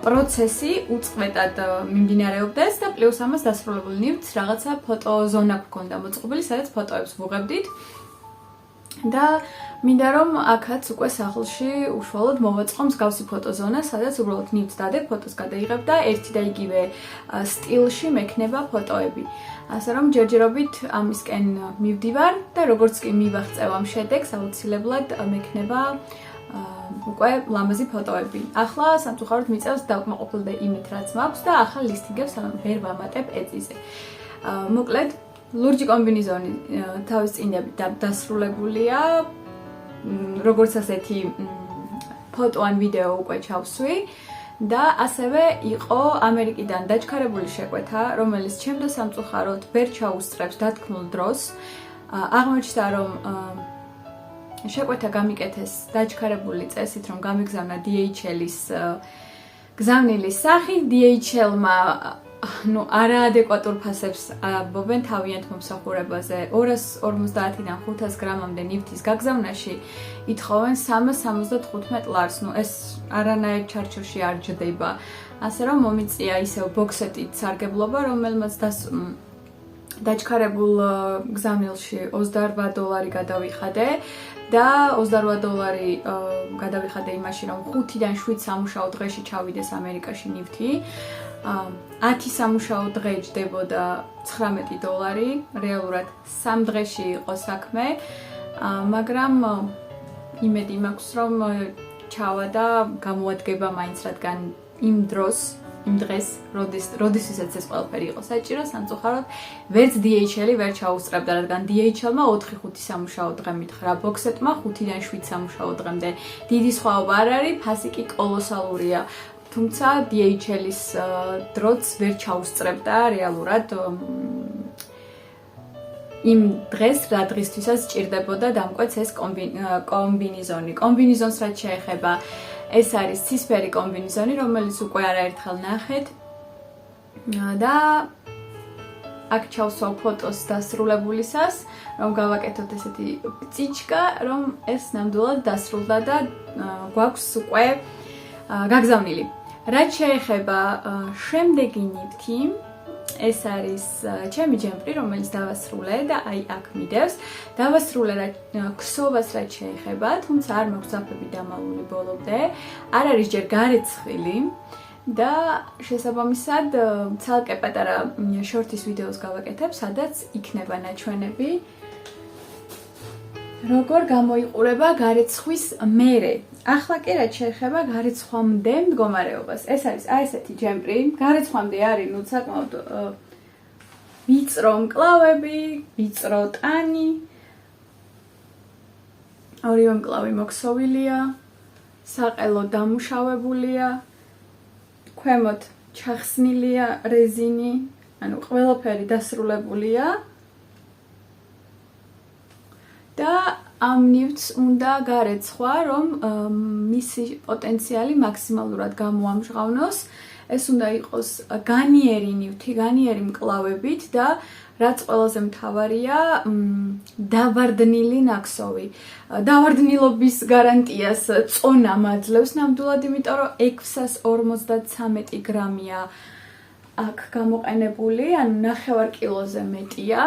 პროცესი უწყვეტად მიმდინარეობდეს და პლუს ამას დასრულებულ ნივთს რაღაცა ფოტოზონა გქონდა მოწყობილი, სადაც ფოტოებს ვუღებდით. და მინდა რომ აქაც უკვე სახლში უშუალოდ მოვაწყო მსგავსი ფოტოზონა, სადაც უბრალოდ ნივთს დადებ, ფოტოს გადაიღებ და ერთი და იგივე სტილში მექნება ფოტოები. ასე რომ ჯერჯერობით ამისკენ მივდივარ და როგორც კი მივაღწევ ამ შედეგს, აუცილებლად მექნება უკვე ლამაზი ფოტოები. ახლა სამწუხაროდ მიწევს დავკმაყოფილდე იმით, რაც მაქვს და ახალ ლისტინგებს ვერ ვამატებ ეწიზე. მოკლედ ლურჯი კომბინიზონი თავის წინდებით დასრულებულია, როგორც ასეთი ფოტო ან ვიდეო უკვე ჩავსვი და ასევე იყო ამერიკიდან დაჩქარებული შეკვეთა, რომელიც ჩემთვის სამწუხაროდ ვერ ჩაუსწრებს დათქმულ დროს. აღმოჩნდა, რომ შეკვეთა გამიკეთეს დაჩქარებული წესით, რომ გამიგზავნა DHL-ის გზავნილის სახით, DHL-მა არაადეკვატურ ფასებს ამბობენ თავიანთ მომსახურებაზე. 250-დან 500 გრამამდე ნივთის გაგზავნაში ითხოვენ 375 ლარს. ეს არანაირ ჩარჩოში არ ჯდება. ასე რომ მომიწია ისევ ბოქსეტით სარგებლობა, რომელმაც დაჩქარებულ გზავნილში $28 გადავიხადე და $28 გადავიხადე იმაში, რომ 5-დან 7 სამუშაო დღეში ჩავიდეს ამერიკაში ნივთი. 10 სამუშაო დღე ჯდებოდა $19, რეალურად 3 დღეში იყო საქმე, მაგრამ იმედი მაქვს, რომ ჩავა და გამოადგება მაინც, რადგან იმ დღეს, როდესაც ეს ყველაფერი იყო საჭირო, სამწუხაროდ ვერც DHL-ი ვერ ჩაუსწრებდა, რადგან DHL-მა 4-5 სამუშაო დღე მითხრა, ბოქსეტმა 5-დან 7 სამუშაო დღემდე. დიდი სხვაობა არ არის, ფასი კი კოლოსალურია. თუმცა DHL-ის დროც ვერ ჩაუსწრებდა რეალურად იმ დღეს რა დღისთვისაც სჭირდებოდა დამკვეთს ეს კომბინიზონი. კომბინიზონს რაც შეეხება, ეს არის ცისფერი კომბინიზონი, რომელიც უკვე არაერთხელ ნახეთ და აქ ჩავსვავ ფოტოს დასრულებულისას, რომ გავაკეთოთ ესეთი წიჩკა, რომ ეს ნამდვილად დასრულდა და გვაქვს უკვე გაგზავნილი. რაც შეეხება შემდეგი ნივთი, ეს არის ჩემი ჯემპრი, რომელიც დავასრულე და აი აქ მიდევს. დავასრულე ქსოვას რაც შეეხება, თუმცა არ მაქვს ძაფები დამალული ბოლომდე, არ არის ჯერ გარეცხილი. და შესაბამისად ცალკე პატარა შორტის ვიდეოს გავაკეთებ, სადაც იქნება ნაჩვენები როგორ გამოიყურება გარეცხვის მერე. ახლა კი რაც შეეხება გარეცხვამდე მდგომარეობას. ეს არის აი ესეთი ჯემპრი, გარეცხვამდე არის ნუ საკმაოდ ვიწრო მკლავები, ვიწრო ტანი. ორივე მკლავი მოქსოვილია, საყელო დამუშავებულია. ქვემოთ ჩახსნილია რეზინი, ანუ ყველაფერი დასრულებულია და ამ ნივთს უნდა გარეცხვა, რომ მისი პოტენციალი მაქსიმალურად გამოამჟღავნოს. ეს უნდა იყოს განიერი ნივთი, განიერი მკლავებით და რაც ყველაზე მთავარია, დავარდნილი ნაკსოვი. დავარდნილობის გარანტიას წონა მაძლევს ნამდვილად, იმიტომ რომ 653 გრამია აქ გამოყენებული, ანუ 9 კილოზე მეტია.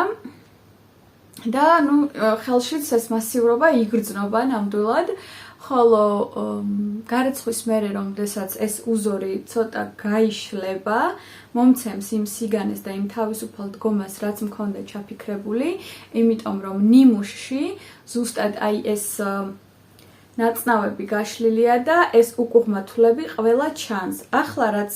და ნუ ხელშიც ეს მასივრობა იგრძნობა ნამდვილად, ხოლო გარეცხვის მერე რომდესაც ეს უზორი ცოტა გაიშლება, მომცემს იმ სიგანეს და იმ თავისუფალ დგომას, რაც მქონდა ჩაფიქრებული, იმიტომ რომ ნიმუშში ზუსტად აი ეს ნაწნავები გაშლილია და ეს უკუღმართულები ყველა ჩანს. ახლა რაც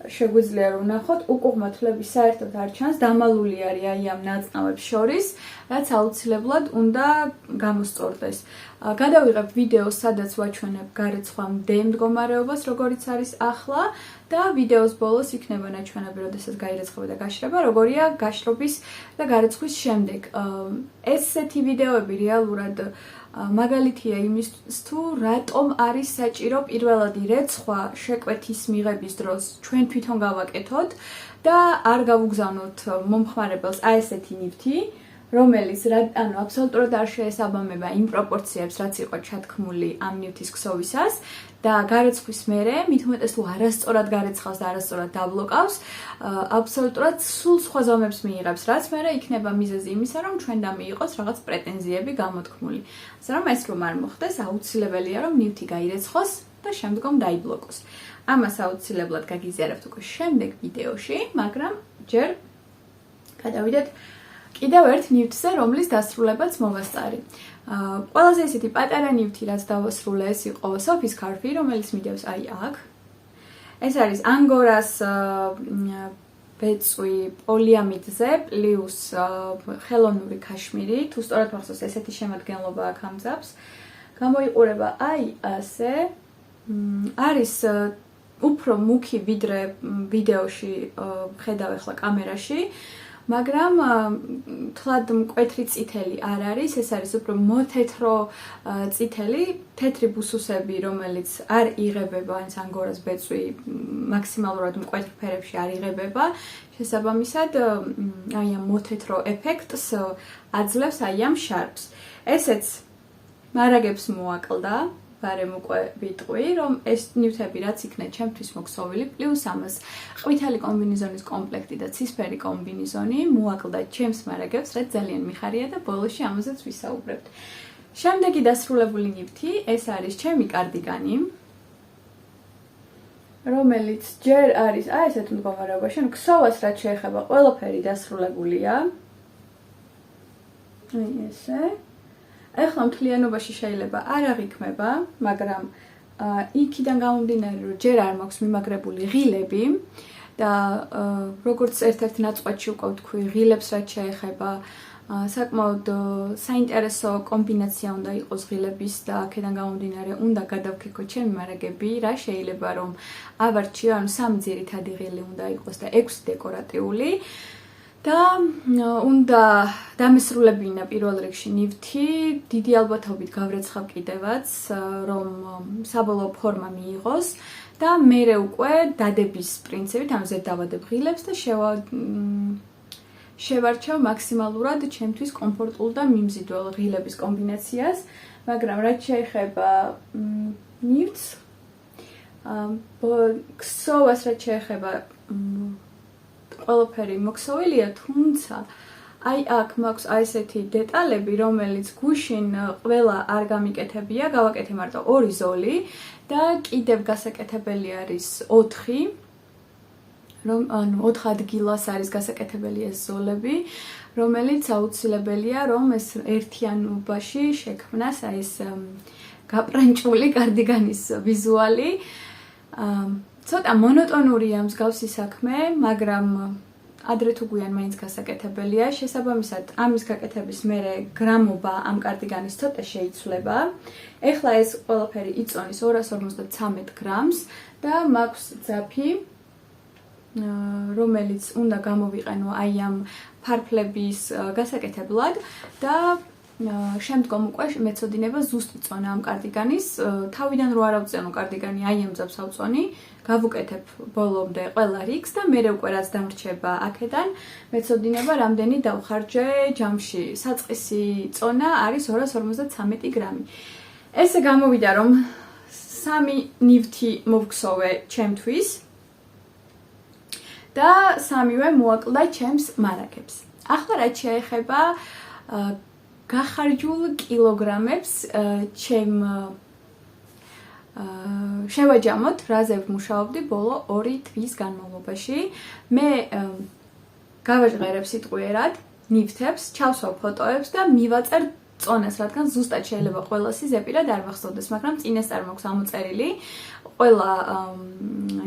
შეგვიძლია რომ ნახოთ, უკუღმართულები საერთოდ არ ჩანს, დამალული არის აი ამ ნაწნავებს შორის, რაც აუცილებლად უნდა გამოსწორდეს. გადავიღებ ვიდეოს, სადაც ვაჩვენებ გარეცხვამდე მდგომარეობას, როგორიც არის ახლა და ვიდეოს ბოლოს იქნება ნაჩვენები, როდესაც გაირეცხება და გაშრება, როგორია გაშრობის და გარეცხვის შემდეგ. ესეთი ვიდეოები რეალურად მაგალითია იმისთვის თუ რატომ არის საჭირო პირველადი რეცხვა შეკვეთის მიღების დროს ჩვენ თვითონ გავაკეთოთ და არ გავუგზავნოთ მომხმარებელს აი ესეთი ნივთი, რომელიც ანუ აბსოლუტურად არ შეესაბამება იმ პროპორციებს, რაც იყო ჩათქმული ამ ნივთის ქსოვისას და გარეცხვის მერე, მით უმეტეს თუ არასწორად გარეცხავს და არასწორად დაბლოკავს, აბსოლუტურად სულ სხვა ზომებს მიიღებს, რაც მერე იქნება მიზეზი იმისა, რომ ჩვენ დამიიღოს რაღაც პრეტენზიები გამოთქმული. ასე რომ ეს რომ არ მოხდეს, აუცილებელია რომ ნივთი გაირეცხოს და შემდგომ დაიბლოკოს. ამას აუცილებლად გაგიზიარებთ უკვე შემდეგ ვიდეოში, მაგრამ ჯერ გადავიდეთ კიდევ ერთ ნივთზე, რომლის დასრულებაც მოვასწარი. ყველაზე ისეთი პატარა ნივთი, რაც დავასრულე, ეს იყო Sophie's Scarf-ი, რომელიც მიდევს აი აქ. ეს არის ანგორას ბეწვი პოლიამიდზე პლუს ხელოვნური ქაშმირი, თუ სწორად მახსოვს, ესეთი შემადგენლობა აქ ამძაფს. გამოიყურება აი ასე. არის უფრო მუქი ვიდრე ვიდეოში ხედავ ახლა კამერაში. მაგრამ თლად მკვეთრი წითელი არ არის, ეს არის უფრო მოთეთრო წითელი, თეთრი ბუსუსები, რომელიც არ იღებება ეს ანგორას ბეწვი მაქსიმალურად მკვეთრ ფერებში არ იღებება. შესაბამისად, აი ამ მოთეთრო ეფექტს აძლევს აი ამ შარფს. ესეც მარაგებს მოაკლდა. ბარემ უკვე ვიტყვი, რომ ეს ნივთები რაც იქნა ჩემთვის მოქსოვილი, პლუს ამას ყვითელი კომბინიზონის კომპლექტი და ცისფერი კომბინიზონი მოაკლდა ჩემს მარაგებს, რაც ძალიან მიხარია და ბოლოში ამაზეც ვისაუბრებთ. შემდეგი დასრულებული ნივთი, ეს არის ჩემი კარდიგანი, რომელიც ჯერ არის აი ესეთ მდგომარეობაში, ანუ ქსოვას რაც შეეხება, ყველაფერი დასრულებულია. აი ესე. ახლა მთლიანობაში შეიძლება არ აღიქმება, მაგრამ იქიდან გამომდინარე, რომ ჯერ არ მაქვს მიმაგრებული ღილები და როგორც ერთ-ერთი ნაწყვეტში უკვე ვთქვი, ღილებს რაც შეეხება, საკმაოდ საინტერესო კომბინაცია უნდა იყოს ღილების და აქედან გამომდინარე უნდა გადავქეკო ჩემი მარაგები, რა შეიძლება რომ ავარჩიო, ანუ 3 ძირითადი ღილი უნდა იყოს და 6 დეკორატიული. და უნდა დამესრულებინა პირველ რიგში ნივთი, დიდი ალბათობით გავრეცხავ კიდევაც, რომ საბოლოო ფორმა მიიღოს და მერე უკვე დადების პრინციპით ამაზე დავადებ ღილებს და შევარჩევ მაქსიმალურად ჩემთვის კომფორტულ და მიმზიდველ ღილების კომბინაციას, მაგრამ რაც შეეხება ნივთს, ქსოვას რაც შეეხება ყველაფერი მოქსოვილია, თუმცა აი აქ მაქვს აი ესეთი დეტალები, რომელიც გუშინ ყველა არ გამიკეთებია, გავაკეთე მარტო 2 ზოლი და კიდევ გასაკეთებელი არის 4, რომ ანუ 4 ადგილას არის გასაკეთებელი ეს ზოლები, რომელიც აუცილებელია, რომ ეს ერთიანობაში შექმნას აი ეს გაპრანჭული კარდიგანის ვიზუალი. ცოტა მონოტონურია მსგავსი საქმე, მაგრამ ადრე თუ გვიან მაინც გასაკეთებელია. შესაბამისად, ამის გაკეთების მერე გრამობა ამ კარდიგანის ცოტა შეიცვლება. ეხლა ეს ყველაფერი იწონის 253 გრამს და მაქვს ძაფი, რომელიც უნდა გამოვიყენო აი ამ ფარფლების გასაკეთებლად და შემდგომ უკვე მეცოდინება ზუსტი წონა ამ კარდიგანის. თავიდან რო არ ავწენო კარდიგანი, აი ამ ძაფს ავწონი, გავუკეთებ ბოლომდე ყველა რიგს და მერე უკვე რაც დამრჩება აქედან, მეცოდინება რამდენი დავხარჯე ჯამში. საწყისი წონა არის 253 გრამი. ესე გამოვიდა, რომ 3 ნივთი მოვქსოვე ჩემთვის და 3-ვე მოაკლდა ჩემს მარაგებს. ახლა რაც შეეხება გახარჯულ კილოგრამებს, შევაჯამოთ, რაზე ვმუშაობდი ბოლო 2 თვის განმავლობაში. მე გავაჟღერებ სიტყვიერად ნივთებს, ჩავსვავ ფოტოებს და მივაწერ წონას, რადგან ზუსტად შეიძლება ყველა სიზეპირად არ მახსოვდეს, მაგრამ წინასწარ მაქვს ამოწერილი ყველა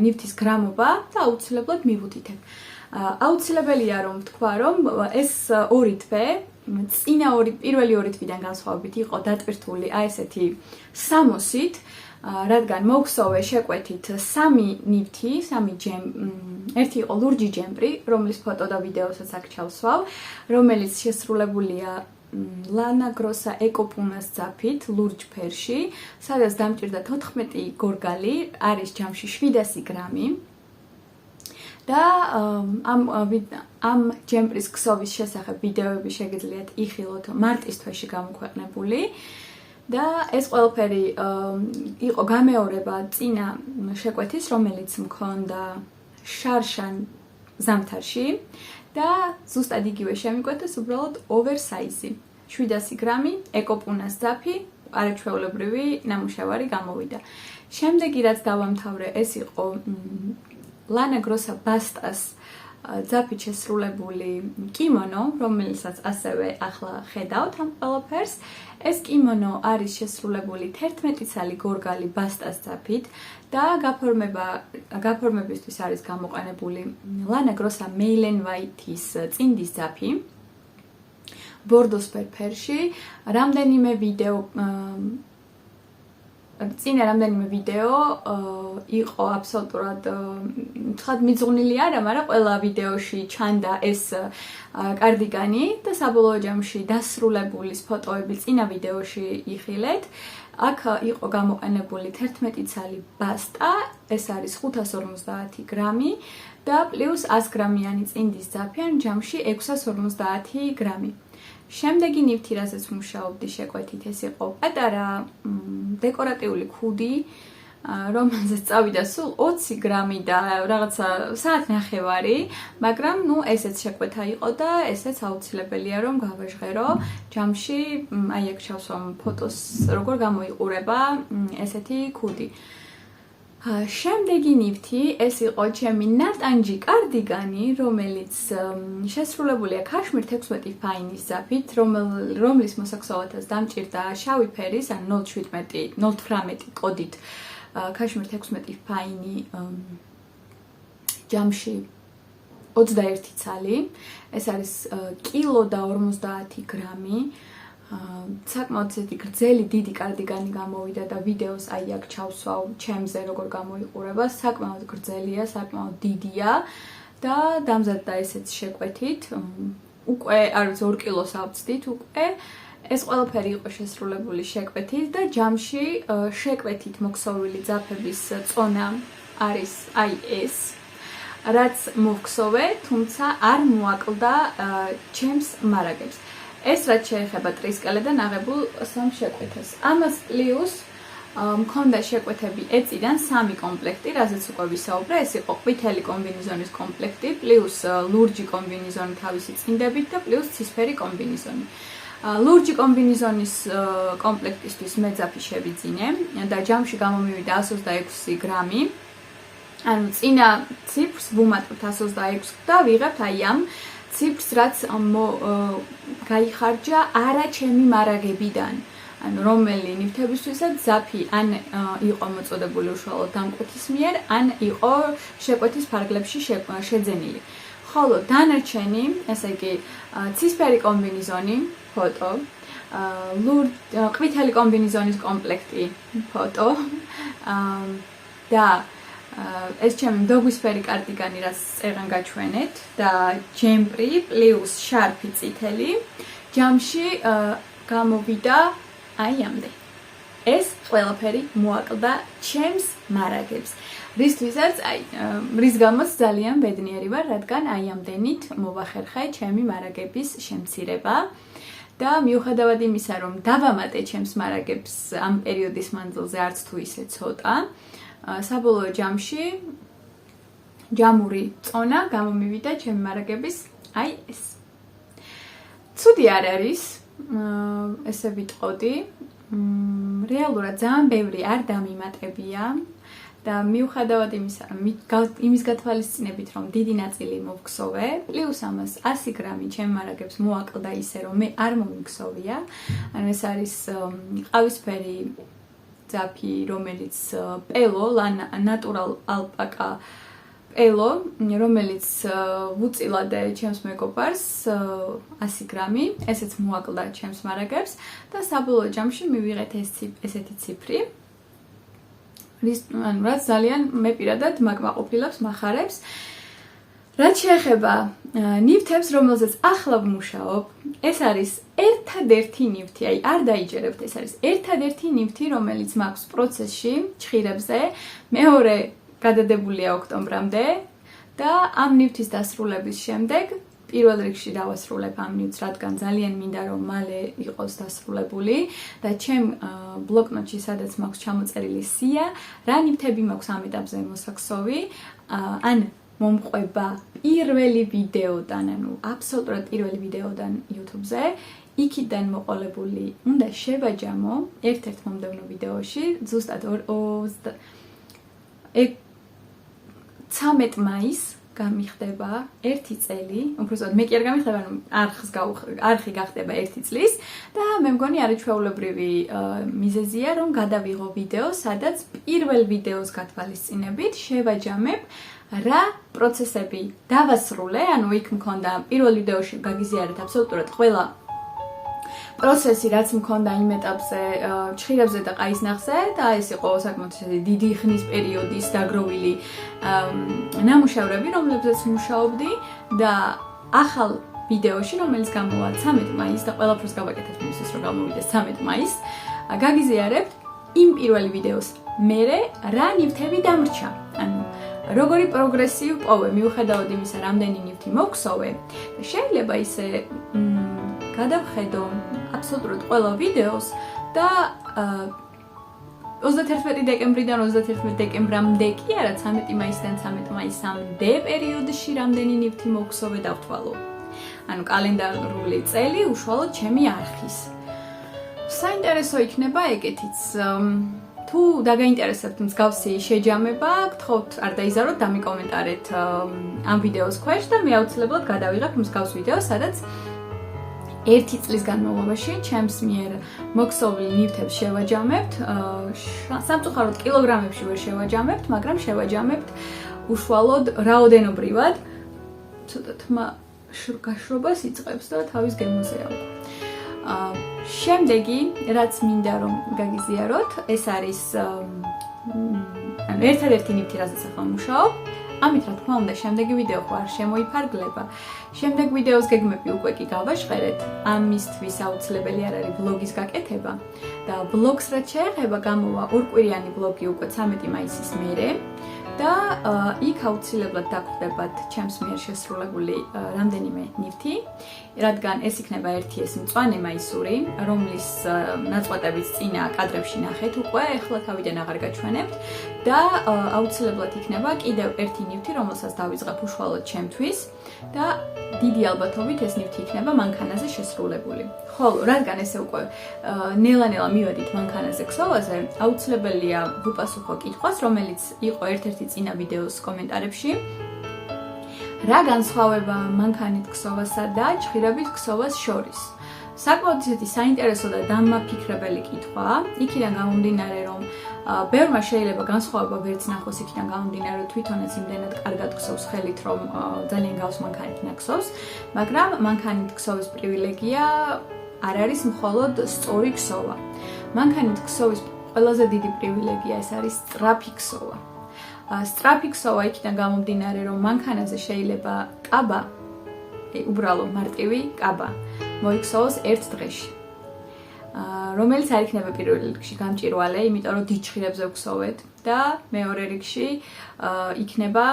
ნივთის გრამობა და აუცილებლად მივუთითებ. აუცილებელია რომ ვთქვა, რომ ეს 2 თვე პირველი 2 თვიდან განსხვავებით იყო დატვირთული აი ესეთი სამოსით, რადგან მოვქსოვე შეკვეთით 3 ნივთი, 3 ერთი იყო ლურჯი ჯემპრი, რომლის ფოტო და ვიდეოსაც აქ ჩავსვავ, რომელიც შესრულებულია ლანა გროსა ეკოპუნას ძაფით, ლურჯ ფერში, სადაც დამჭირდა 14 გორგალი, არის ჯამში 700 გრამი. და ამ ჯემპრის ქსოვის შესახებ ვიდეოები შეგიძლიათ იხილოთ მარტის თვეში გამოქვეყნებული და ეს ყველაფერი იყო გამეორება წინა შეკვეთის, რომელიც მქონდა შარშან ზამთარში და ზუსტად იგივე შემიკვეთეს, უბრალოდ ოვერსაიზი. 700 გრამი ეკოპუნას ძაფი, არაჩვეულებრივი ნამუშევარი გამოვიდა. შემდეგი რაც დავამთავრე, ეს იყო ლანა გროსა ბასტას ძაფით შესრულებული კიმონო, რომელსაც ასევე ახლა ხედავთ ამ ყველაფერს. ეს კიმონო არის შესრულებული 11 ცალი გორგალი ბასტას ძაფით და გაფორმებისთვის არის გამოყენებული ლანა გროსა მეილენ ვაითის წინდის ძაფი. ბორდოსფერ ფერში, რამდენიმე ვიდეო იყო აბსოლუტურად ცხად მიძღვნილი არა, მაგრამ ყველა ვიდეოში ჩანდა ეს კარდიგანი და საბოლოო ჯამში დასრულებულის ფოტოები წინა ვიდეოში იხილეთ. აქ იყო გამოყენებული 11 ცალი ბასტა, ეს არის 550 გრამი და პლუს 100 გრამიანი წინდის ძაფი, ან ჯამში 650 გრამი. შემდეგი ნივთი, რასაც ვმუშაობდი შეკვეთით, ეს იყო პატარა დეკორატიული ქუდი, რომელზეც წავიდა სულ 20 გრამი და რაღაცა საათნახევარი, მაგრამ ესეც შეკვეთა იყო და ესეც აუცილებელია რომ გავაჟღერო ჯამში, აი აქ ჩავსვამ ფოტოს, როგორ გამოიყურება ესეთი ქუდი. შემდეგი ნივთი ეს იყო ჩემი ნატანჯი კარდიგანი, რომელიც შესრულებულია ქაშმირ 16 ფაინის ძაფით, რომლის მოსაქსოვათაც დამჭირდა შავი ფერის, ან 018 კოდით ქაშმირ 16 ფაინი ჯამში 21 ცალი, ეს არის კილო და 50 გრამი. საკმაოდ გრძელი დიდი კარდიგანი გამოვიდა და ვიდეოს აი აქ ჩავსვავ ჩემზე როგორ გამოიყურება, საკმაოდ გრძელია, საკმაოდ დიდია და დამზადდა ესეც შეკვეთით. უკვე არ ვიცი 2 კილოს ავწდით უკვე. ეს ყველაფერი იყო შესრულებული შეკვეთით და ჯამში შეკვეთით მოქსოვილი ძაფების წონა არის აი ეს. რაც მოვქსოვე, თუმცა არ მოაკლდა ჩემს მარაგებს. ეს რაც შეეხება ტრისკელედან აღებულ სამ შეკვეთას. ამას პლუს მქონდა შეკვეთები ეწიდან 3 კომპლექტი, რაზეც უკვე ვისაუბრე, ეს იყო ყვითელი კომბინიზონის კომპლექტი, პლუს ლურჯი კომბინიზონი თავისი წინდებით და პლუს ცისფერი კომბინიზონი. ლურჯი კომბინიზონის კომპლექტისთვის მე ძაფი შევიძინე და ჯამში გამომივიდა 126 გრამი. ანუ წინა ციფრს ვუმატებთ 126 და ვიღებთ აი ამ ციფრს, რაც გაიხარჯა არა ჩემი მარაგებიდან. ანუ რომელი ნივთებისთვისაც ძაფი ან იყო მოწოდებული უშუალოდ დამკვეთის მიერ, ან იყო შეკვეთის ფარგლებში შეძენილი. ხოლო დანარჩენი, ესე იგი, ცისფერი კომბინიზონი, ფოტო, ყვითელი კომბინიზონის კომპლექტი, ფოტო და ეს ჩემი მდოგვისფერი კარტიგანი, რაც წერან გაჩვენეთ და ჯემპრი პლუს შარფი წითელი, ჯამში გამოვიდა აი ამდე. ეს ყველაფერი მოაკლდა ჩემს მარაგებს. რისთვისაც აი რის გამოც ძალიან ბედნიერი ვარ, რადგან აი ამდენით მოვახერხე ჩემი მარაგების შემცირება და მიუხედავად იმისა, რომ დავამატე ჩემს მარაგებს ამ პერიოდის მანძილზე არც თუ ისე ცოტა, საბოლოო ჯამში ჯამური წონა გამომივიდა ჩემი მარაგების აი ეს. ცუდი არ არის, ესე ვიტყოდი, რეალურად ძალიან ბევრი არ დამიმატებია და მიუხედავად იმისა, იმის გათვალისწინებით, რომ დიდი ნაწილი მოვქსოვე, პლუს ამას 100 გრამი ჩემი მარაგებს მოაკლდა ისე, რომ მე არ მომიქსოვია. ანუ ეს არის ყავისფერი ძაფი, რომელიც პელო, ნატურალ ალპაკა პელო, რომელიც ვუწილადე ჩემს მეგობარს 100 გრამი, ესეც მოაკლდა ჩემს მარაგებს და საბოლოო ჯამში მივიღეთ ესეთი ციფრი. რაც ძალიან მე პირადად მაგმაყოფილებს, მახარებს. რაც შეეხება ნივთებს, რომელზეც ახლა ვმუშაობ, ეს არის ერთადერთი ნივთი, აი არ დაიჯერებთ, ეს არის ერთადერთი ნივთი, რომელიც მაქვს პროცესში, ჩხირებზე, მეორე გადადებულია ოქტომბრამდე და ამ ნივთის დასრულების შემდეგ პირველ რიგში დავასრულებ ამ ნივთს, რადგან ძალიან მინდა რომ მალე იყოს დასრულებული და ჩემ ბლოკნოტში, სადაც მაქვს ჩამოწერილი სია, რა ნივთები მაქვს ამ ეტაპზე მოსაქსოვი, ან მომყვება პირველი ვიდეოდან, ანუ აბსოლუტურად პირველი ვიდეოდან YouTube-ზე, იქიდან მოყოლებული უნდა შევაჯამო ერთ-ერთ მომდევნო ვიდეოში, ზუსტად 13 მაისს გამიხდება 1 წელი, უბრალოდ მე კი არ გამიხდება, ანუ არხი გახდება 1 წლის და მე მგონი არაჩვეულებრივი მიზეზია, რომ გადავიღო ვიდეო, სადაც პირველ ვიდეოს გათვალისწინებით შევაჯამებ რა პროცესები დავასრულე, ანუ იქ მქონდა პირველ ვიდეოში გაგიზიარეთ აბსოლუტურად ყველა პროცესი, რაც მქონდა იმ ეტაპზე, ჩხირებზე და ყაისნახზე და ეს იყო საკმაოდ დიდი ხნის პერიოდის დაგროვილი ნამუშევრები, რომლებზეც მუშაობდი და ახალ ვიდეოში, რომელიც გამოვა 13 მაისს და ყველაფერს გავაკეთებ იმისთვის, რომ გამოვიდეს 13 მაისს, გაგიზიარებთ იმ პირველი ვიდეოს მერე რა ნივთები დამრჩა. ანუ როგორი პროგრესი ვპოვე, მიუხედავად იმისა, რამდენი ნივთი მოვქსოვე, შეიძლება ისე გადავხედო აბსოლუტურად ყველა ვიდეოს და 31 დეკემბრიდან 31 დეკემბრამდე კი არა, 13 მაისიდან 13 მაისამდე პერიოდში რამდენი ნივთი მოვქსოვე დავთვალო. ანუ კალენდარული წელი უშუალოდ ჩემი არხის. საინტერესო იქნება ეგეთიც. თუ დაგაინტერესებთ მსგავსი შეჯამება, გთხოვთ არ დაიზაროთ, დამიკომენტარეთ ამ ვიდეოს ქვეშ და მე აუცილებლად გადავიღებ მსგავს ვიდეოს, სადაც 1 წლის განმავლობაში ჩემს მიერ მოქსოვილ ნივთებს შევაჯამებთ, სამწუხაროდ კილოგრამებში ვერ შევაჯამებთ, მაგრამ შევაჯამებთ უშუალოდ რაოდენობრივად. ცოტა თმა გაშრობას იწყებს და თავის გემოზე აქვს. შემდეგი, რაც მინდა რომ გაგიზიაროთ, ეს არის ერთადერთი ნივთი, რასაც ახლა მუშაობ, ამით რა თქმა უნდა შემდეგი ვიდეო ხო არ შემოიფარგლება. შემდეგ ვიდეოს გეგმები უკვე კი გავაშყერეთ. ამისთვის აუცილებელი არ არის ბლოგის გაკეთება და ბლოგს რაც შეეხება გამოვა ორკვირიანი ბლოგი უკვე 13 მაისის მერე. და იქ აუცილებლად დაგხვდებათ ჩემს მიერ შესრულებული რამდენიმე ნივთი, რადგან ეს იქნება ერთი ეს მწვანე მაისური, რომლის ნაწყვეტებიც წინა კადრებში ნახეთ უკვე, ეხლა თავიდან აღარ გაჩვენებთ და აუცილებლად იქნება კიდევ ერთი ნივთი, რომელსაც დავიწყებ უშუალოდ ჩემთვის და დიდი ალბათობით ეს ნივთი იქნება მანქანაზე შესრულებული. ხოლო, რადგან ესე უკვე ნელა-ნელა მივედით მანქანაზე ქსოვაზე, აუცილებელია ვუპასუხო კითხვას, რომელიც იყო ერთ-ერთი წინა ვიდეოს კომენტარებში. რა განსხვავება მანქანით ქსოვასა და ჭხირებით ქსოვას შორის? საკმაოდ ისეთი საინტერესო და დამაფიქრებელი კითხვაა, იქიდან გამომდინარე, რომ ბევრმა შეიძლება განსხვავება ვერც ნახოს იქიდან გამომდინარე, რომ თვითონაც იმდენად კარგად ქსოვს ხელით, რომ ძალიან გავს მანქანით ნაქსოვს, მაგრამ მანქანით ქსოვის პრივილეგია არ არის მხოლოდ სწორი ქსოვა. მანქანით ქსოვის ყველაზე დიდი პრივილეგია ეს არის სწრაფი ქსოვა. სწრაფი ქსოვა იქიდან გამომდინარე, რომ მანქანაზე შეიძლება კაბა, უბრალო მარტივი კაბა მოიქსოვოს ერთ დღეში. რომელიც არ იქნება პირველ რიგში გამჭირვალე, იმიტომ რომ დიდ ჭხირებზე ვქსოვეთ და მეორე რიგში იქნება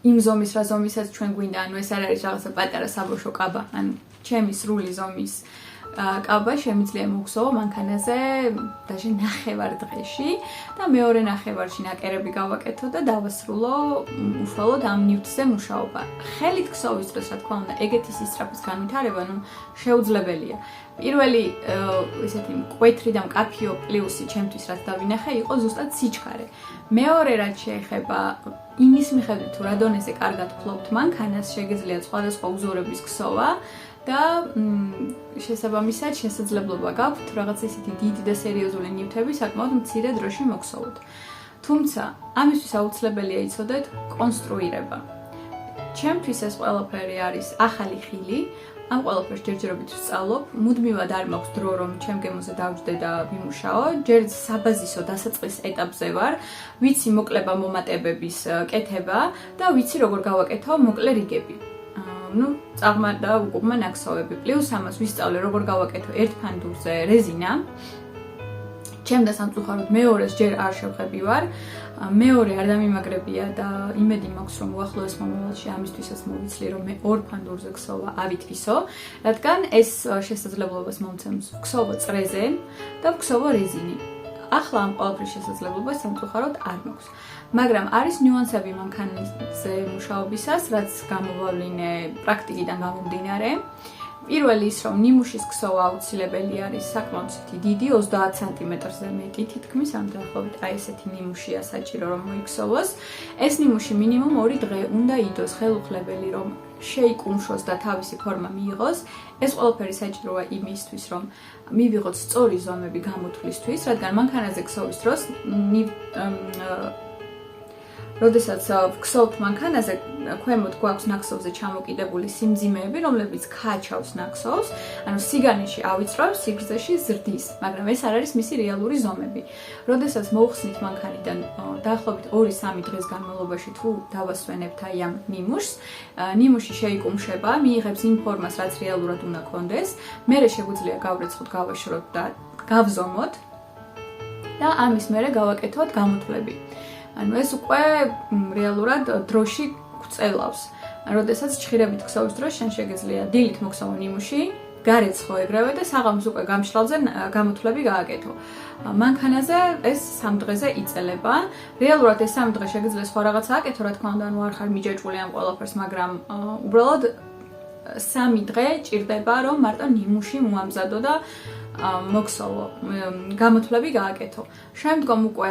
იმ ზომის რა ზომისაც ჩვენ გვინდა, ანუ ეს არ არის რაღაცა პატარა საბავშვო კაბა, ანუ ჩემი სრული ზომის კაბა შემიძლია მოვქსოვო მანქანაზე даже ნახევარ დღეში და მეორე ნახევარში ნაკერები გავაკეთო და დავასრულო უშუალოდ ამ ნივთზე მუშაობა. ხელით ქსოვის დროს, რა თქმა უნდა, ეგეთი სისწრაფის განვითარება, შეუძლებელია. პირველი ესეთი მკვეთრი და მკაფიო პლუსი ჩემთვის რაც დავინახე, იყო ზუსტად სიჩქარე. მეორე რაც შეეხება იმის მიხედვით, თუ რა დონეზე კარგად ფლობთ მანქანას, შეგიძლიათ სხვადასხვა უზორების ქსოვა და შესაბამისად შესაძლებლობა გაქვთ რაღაც ისეთი დიდი და სერიოზული ნივთები საკმაოდ მცირე დროში მოგსოვოთ. თუმცა, ამისთვის აუცილებელია იცოდეთ კონსტრუირება. ჩემთვის ეს ყველაფერი არის ახალი ხილი, ამ ყველაფერს ჯერჯერობით ვსწავლობ, მუდმივად არ მაქვს დრო, რომ ჩემ გემოზე დავჯდე და ვიმუშაო, ჯერ საბაზისო დასაწყის ეტაპზე ვარ, ვიცი მოკლება მომატებების კეთება და ვიცი როგორ გავაკეთო მოკლე რიგები. წაღმა და უკუღმა ნაქსოვები. პლუს ამას ვისწავლე როგორ გავაკეთო ერთ ფანდურზე რეზინა. ჩემდა სამწუხაროდ მეორეს ჯერ არ შევხვები ვარ. მეორე არ დამიმაგრებია და იმედი მაქვს რომ უახლოეს მომავალში ამისთვისაც მოვიცლი რომ მე ორ ფანდურზე ქსოვა ავითვისო, რადგან ეს შესაძლებლობას მომცემს ვქსოვო წრეზე და ვქსოვო რეზინი. ახლა ამ ყველაფრის შესაძლებლობა სამწუხაროდ არ მაქვს. მაგრამ არის ნიუანსები მანქანაზე მუშაობისას, რაც გამოვავლინე პრაქტიკიდან გამომდინარე. პირველი ის, რომ ნიმუშის ქსოვა აუცილებელი არის საკმაოდ დიდი, 30 სანტიმეტრზე მეტი თითქმის, ამ დაახლოებით აი ესეთი ნიმუშია საჭირო რომ მოიქსოვოს. ეს ნიმუში მინიმუმ 2 დღე უნდა იდოს ხელუხლებელი, რომ შეიკუმშოს და თავისი ფორმა მიიღოს. ეს ყველაფერი საჭიროა იმისთვის, რომ მივიღოთ სწორი ზომები გამოთვლისთვის, რადგან მანქანაზე ქსოვის დროს როდესაც ვქსოვთ მანქანაზე, ქვემოთ გვაქვს ნაქსოვზე ჩამოკიდებული სიმძიმეები, რომლებიც ქაჩავს ნაქსოვს, ანუ სიგანეში ავიწრავს, სიგრძეში ზრდის, მაგრამ ეს არ არის მისი რეალური ზომები. როდესაც მოვხსნით მანქანიდან დაახლოებით 2-3 დღის განმავლობაში თუ დავასვენებთ აი ამ ნიმუშს, ნიმუში შეიკუმშება, მიიღებს იმ ფორმას, რაც რეალურად უნდა კონდეს, მერე შეგვიძლია გავრეცხოთ, გავაშროთ და გავზომოთ და ამის მერე გავაკეთოთ გამოთვლები. ანუ ეს უკვე რეალურად დროში გვწელავს. როდესაც ჭხირებით ქსოვის დროს შენ შეგიძლია დილით მოქსოვო ნიმუში, გარეთ ხო ეგრევე და საღამოს უკვე გამშლავზე გამოთვლები გააკეთო. მანქანაზე ეს 3 დღეზე იწელება. რეალურად ეს 3 დღე შეგიძლია სხვა რაღაცა აკეთო, რა თქმა უნდა, ანუ არ ხარ მიჯაჭვული ამ ყველაფერს, მაგრამ უბრალოდ 3 დღე ჭირდება, რომ მარტო ნიმუში მოამზადო და მოქსოვო, გამოთვლები გააკეთო. შემდგომ უკვე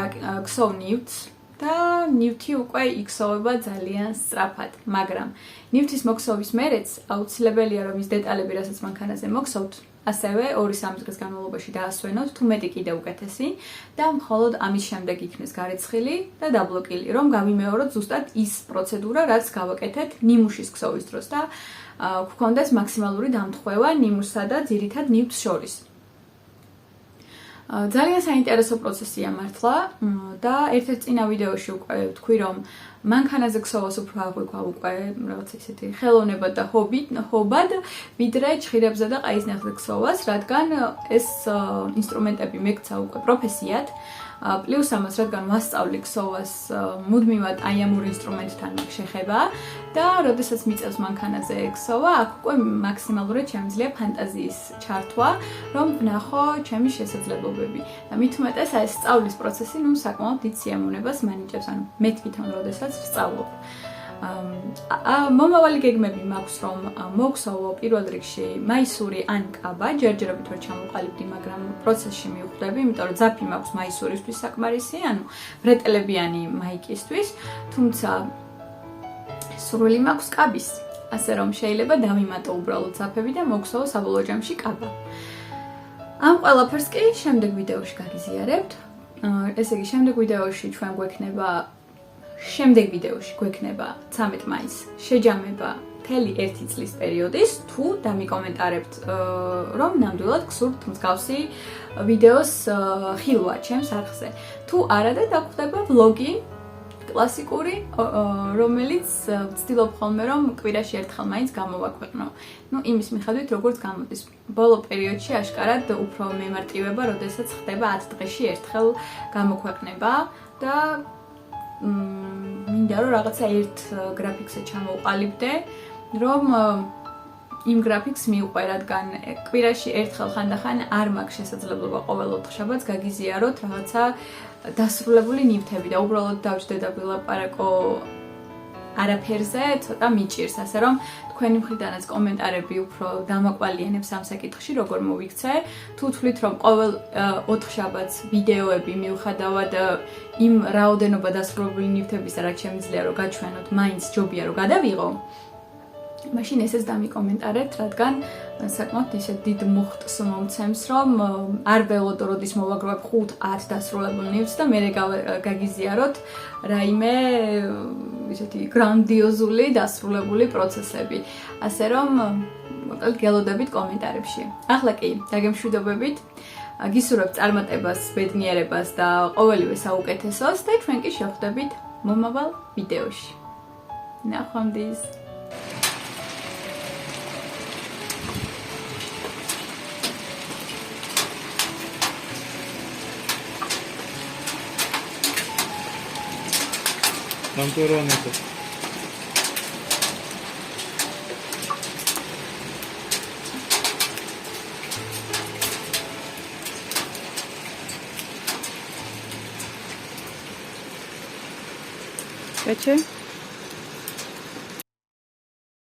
ქსოვ ნივთს და ნივთი უკვე იქსოვება ძალიან სწრაფად, მაგრამ ნივთის მოქსოვის მერეც აუცილებელია რომ ის დეტალები, რასაც მანქანაზე მოქსოვთ, ასევე 2-3 დღის განმავლობაში დაასვენოთ, თუ მეტი კიდე უკეთესი და მხოლოდ ამის შემდეგ იქნეს გარეცხილი და დაბლოკილი, რომ გავიმეოროთ ზუსტად ის პროცედურა, რაც გავაკეთეთ ნიმუშის ქსოვის დროს და გვქონდეს მაქსიმალური დამთხვევა ნიმუშსა და ძირითად ნივთს შორის. ძალიან საინტერესო პროცესია მართლა და ერთ-ერთ წინა ვიდეოში უკვე ვთქვი, რომ მანქანაზე ქსოვას უფრო აღვიქვა უკვე რაღაც ისეთი ხელოვნება და ჰობად, ვიდრე ჩხირებზე და ყაისნეხზე ქსოვას, რადგან ეს ინსტრუმენტები მეკცა უკვე პროფესიად. პლუს ამას, რადგან ვასწავლი ქსოვას მუდმივად აი ამ ორ ინსტრუმენტთან შეხება და როდესაც მიწევს მანქანაზე ქსოვა, აქ უკვე მაქსიმალურად შემიძლია ფანტაზიის ჩართვა, რომ ვნახო ჩემი შესაძლებლობები. და მით უმეტეს ეს სწავლის პროცესი, საკმაოდ დიდ სიამოვნებას მანიჭებს, ანუ მე თვითონ როდესაც ვსწავლობ. მომავალი გეგმები მაქვს, რომ მოვქსოვო პირველ რიგში მაისური ან კაბა, ჯერჯერობით ვერ ჩამოყალიბდი, მაგრამ პროცესში მივხვდები, იმიტომ რომ ძაფი მაქვს მაისურისთვის საკმარისი, ანუ ბრეტელებიანი მაიკისთვის, თუმცა სურვილი მაქვს კაბის, ასე რომ შეიძლება დავიმატო უბრალოდ ძაფები და მოვქსოვო საბოლოო ჯამში კაბა. ამ ყველაფერს კი შემდეგ ვიდეოში გაგიზიარებთ. ესე იგი, შემდეგ ვიდეოში ჩვენ გვექნება 13 მაისს შეჯამება მთელი 1 წლის პერიოდის, თუ დამიკომენტარებთ, რომ ნამდვილად გსურთ მსგავსი ვიდეოს ხილვა ჩემს არხზე. თუ არა და დაგვხდება ვლოგი კლასიკური, რომელიც ვცდილობ ხოლმე, რომ კვირაში ერთხელ მაინც გამოვაქვეყნო. იმის მიხედვით, როგორც გამოდის. ბოლო პერიოდში აშკარად უფრო მემარტივება, როდესაც ხდება 10 დღეში ერთხელ გამოქვეყნება და მინდა რომ რაღაცა ერთ გრაფიკზე ჩამოვყალიბდე, რომ იმ გრაფიკს მივყვე, რადგან კვირაში ერთხელ ხანდახან არ მაქვს შესაძლებლობა ყოველ ოთხშაბათს გაგიზიაროთ რაღაცა დასრულებული ნივთები და უბრალოდ დავჯდე და ვილაპარაკო არაფერზე, ცოტა მიჭირს, ასე რომ თქვენი მხრიდანაც კომენტარები უფრო დამაკვალიანებს ამ საკითხში, როგორ მოვიქცე. თუ თვლით, რომ ყოველ 4 შაბათს ვიდეოები მივხადავად იმ რაოდენობა დასრულებული ნივთებისა, რაც შემიძლია რომ გაჩვენოთ, მაინც ჯობია რომ გადავიღო. მაშინ ესეც დამიკომენტარეთ, რადგან საკმაოდ ისე დიდ მუხტს მომცემს, რომ არ ველოდო, როდის მოვაგროვებ 5-10 დასრულებულ ნივთს და მე გაგიზიაროთ რაიმე ისეთი გრანდიოზული დასრულებული პროცესები. ასე რომ გელოდებით კომენტარებში. ახლა კი, დაგემშვიდობებით. გისურვებთ წარმატებას, ბედნიერებას და ყოველივე საუკეთესოს და ჩვენ კი შევხვდებით მომავალ ვიდეოში. ნახვამდის. Антуронето. Каче?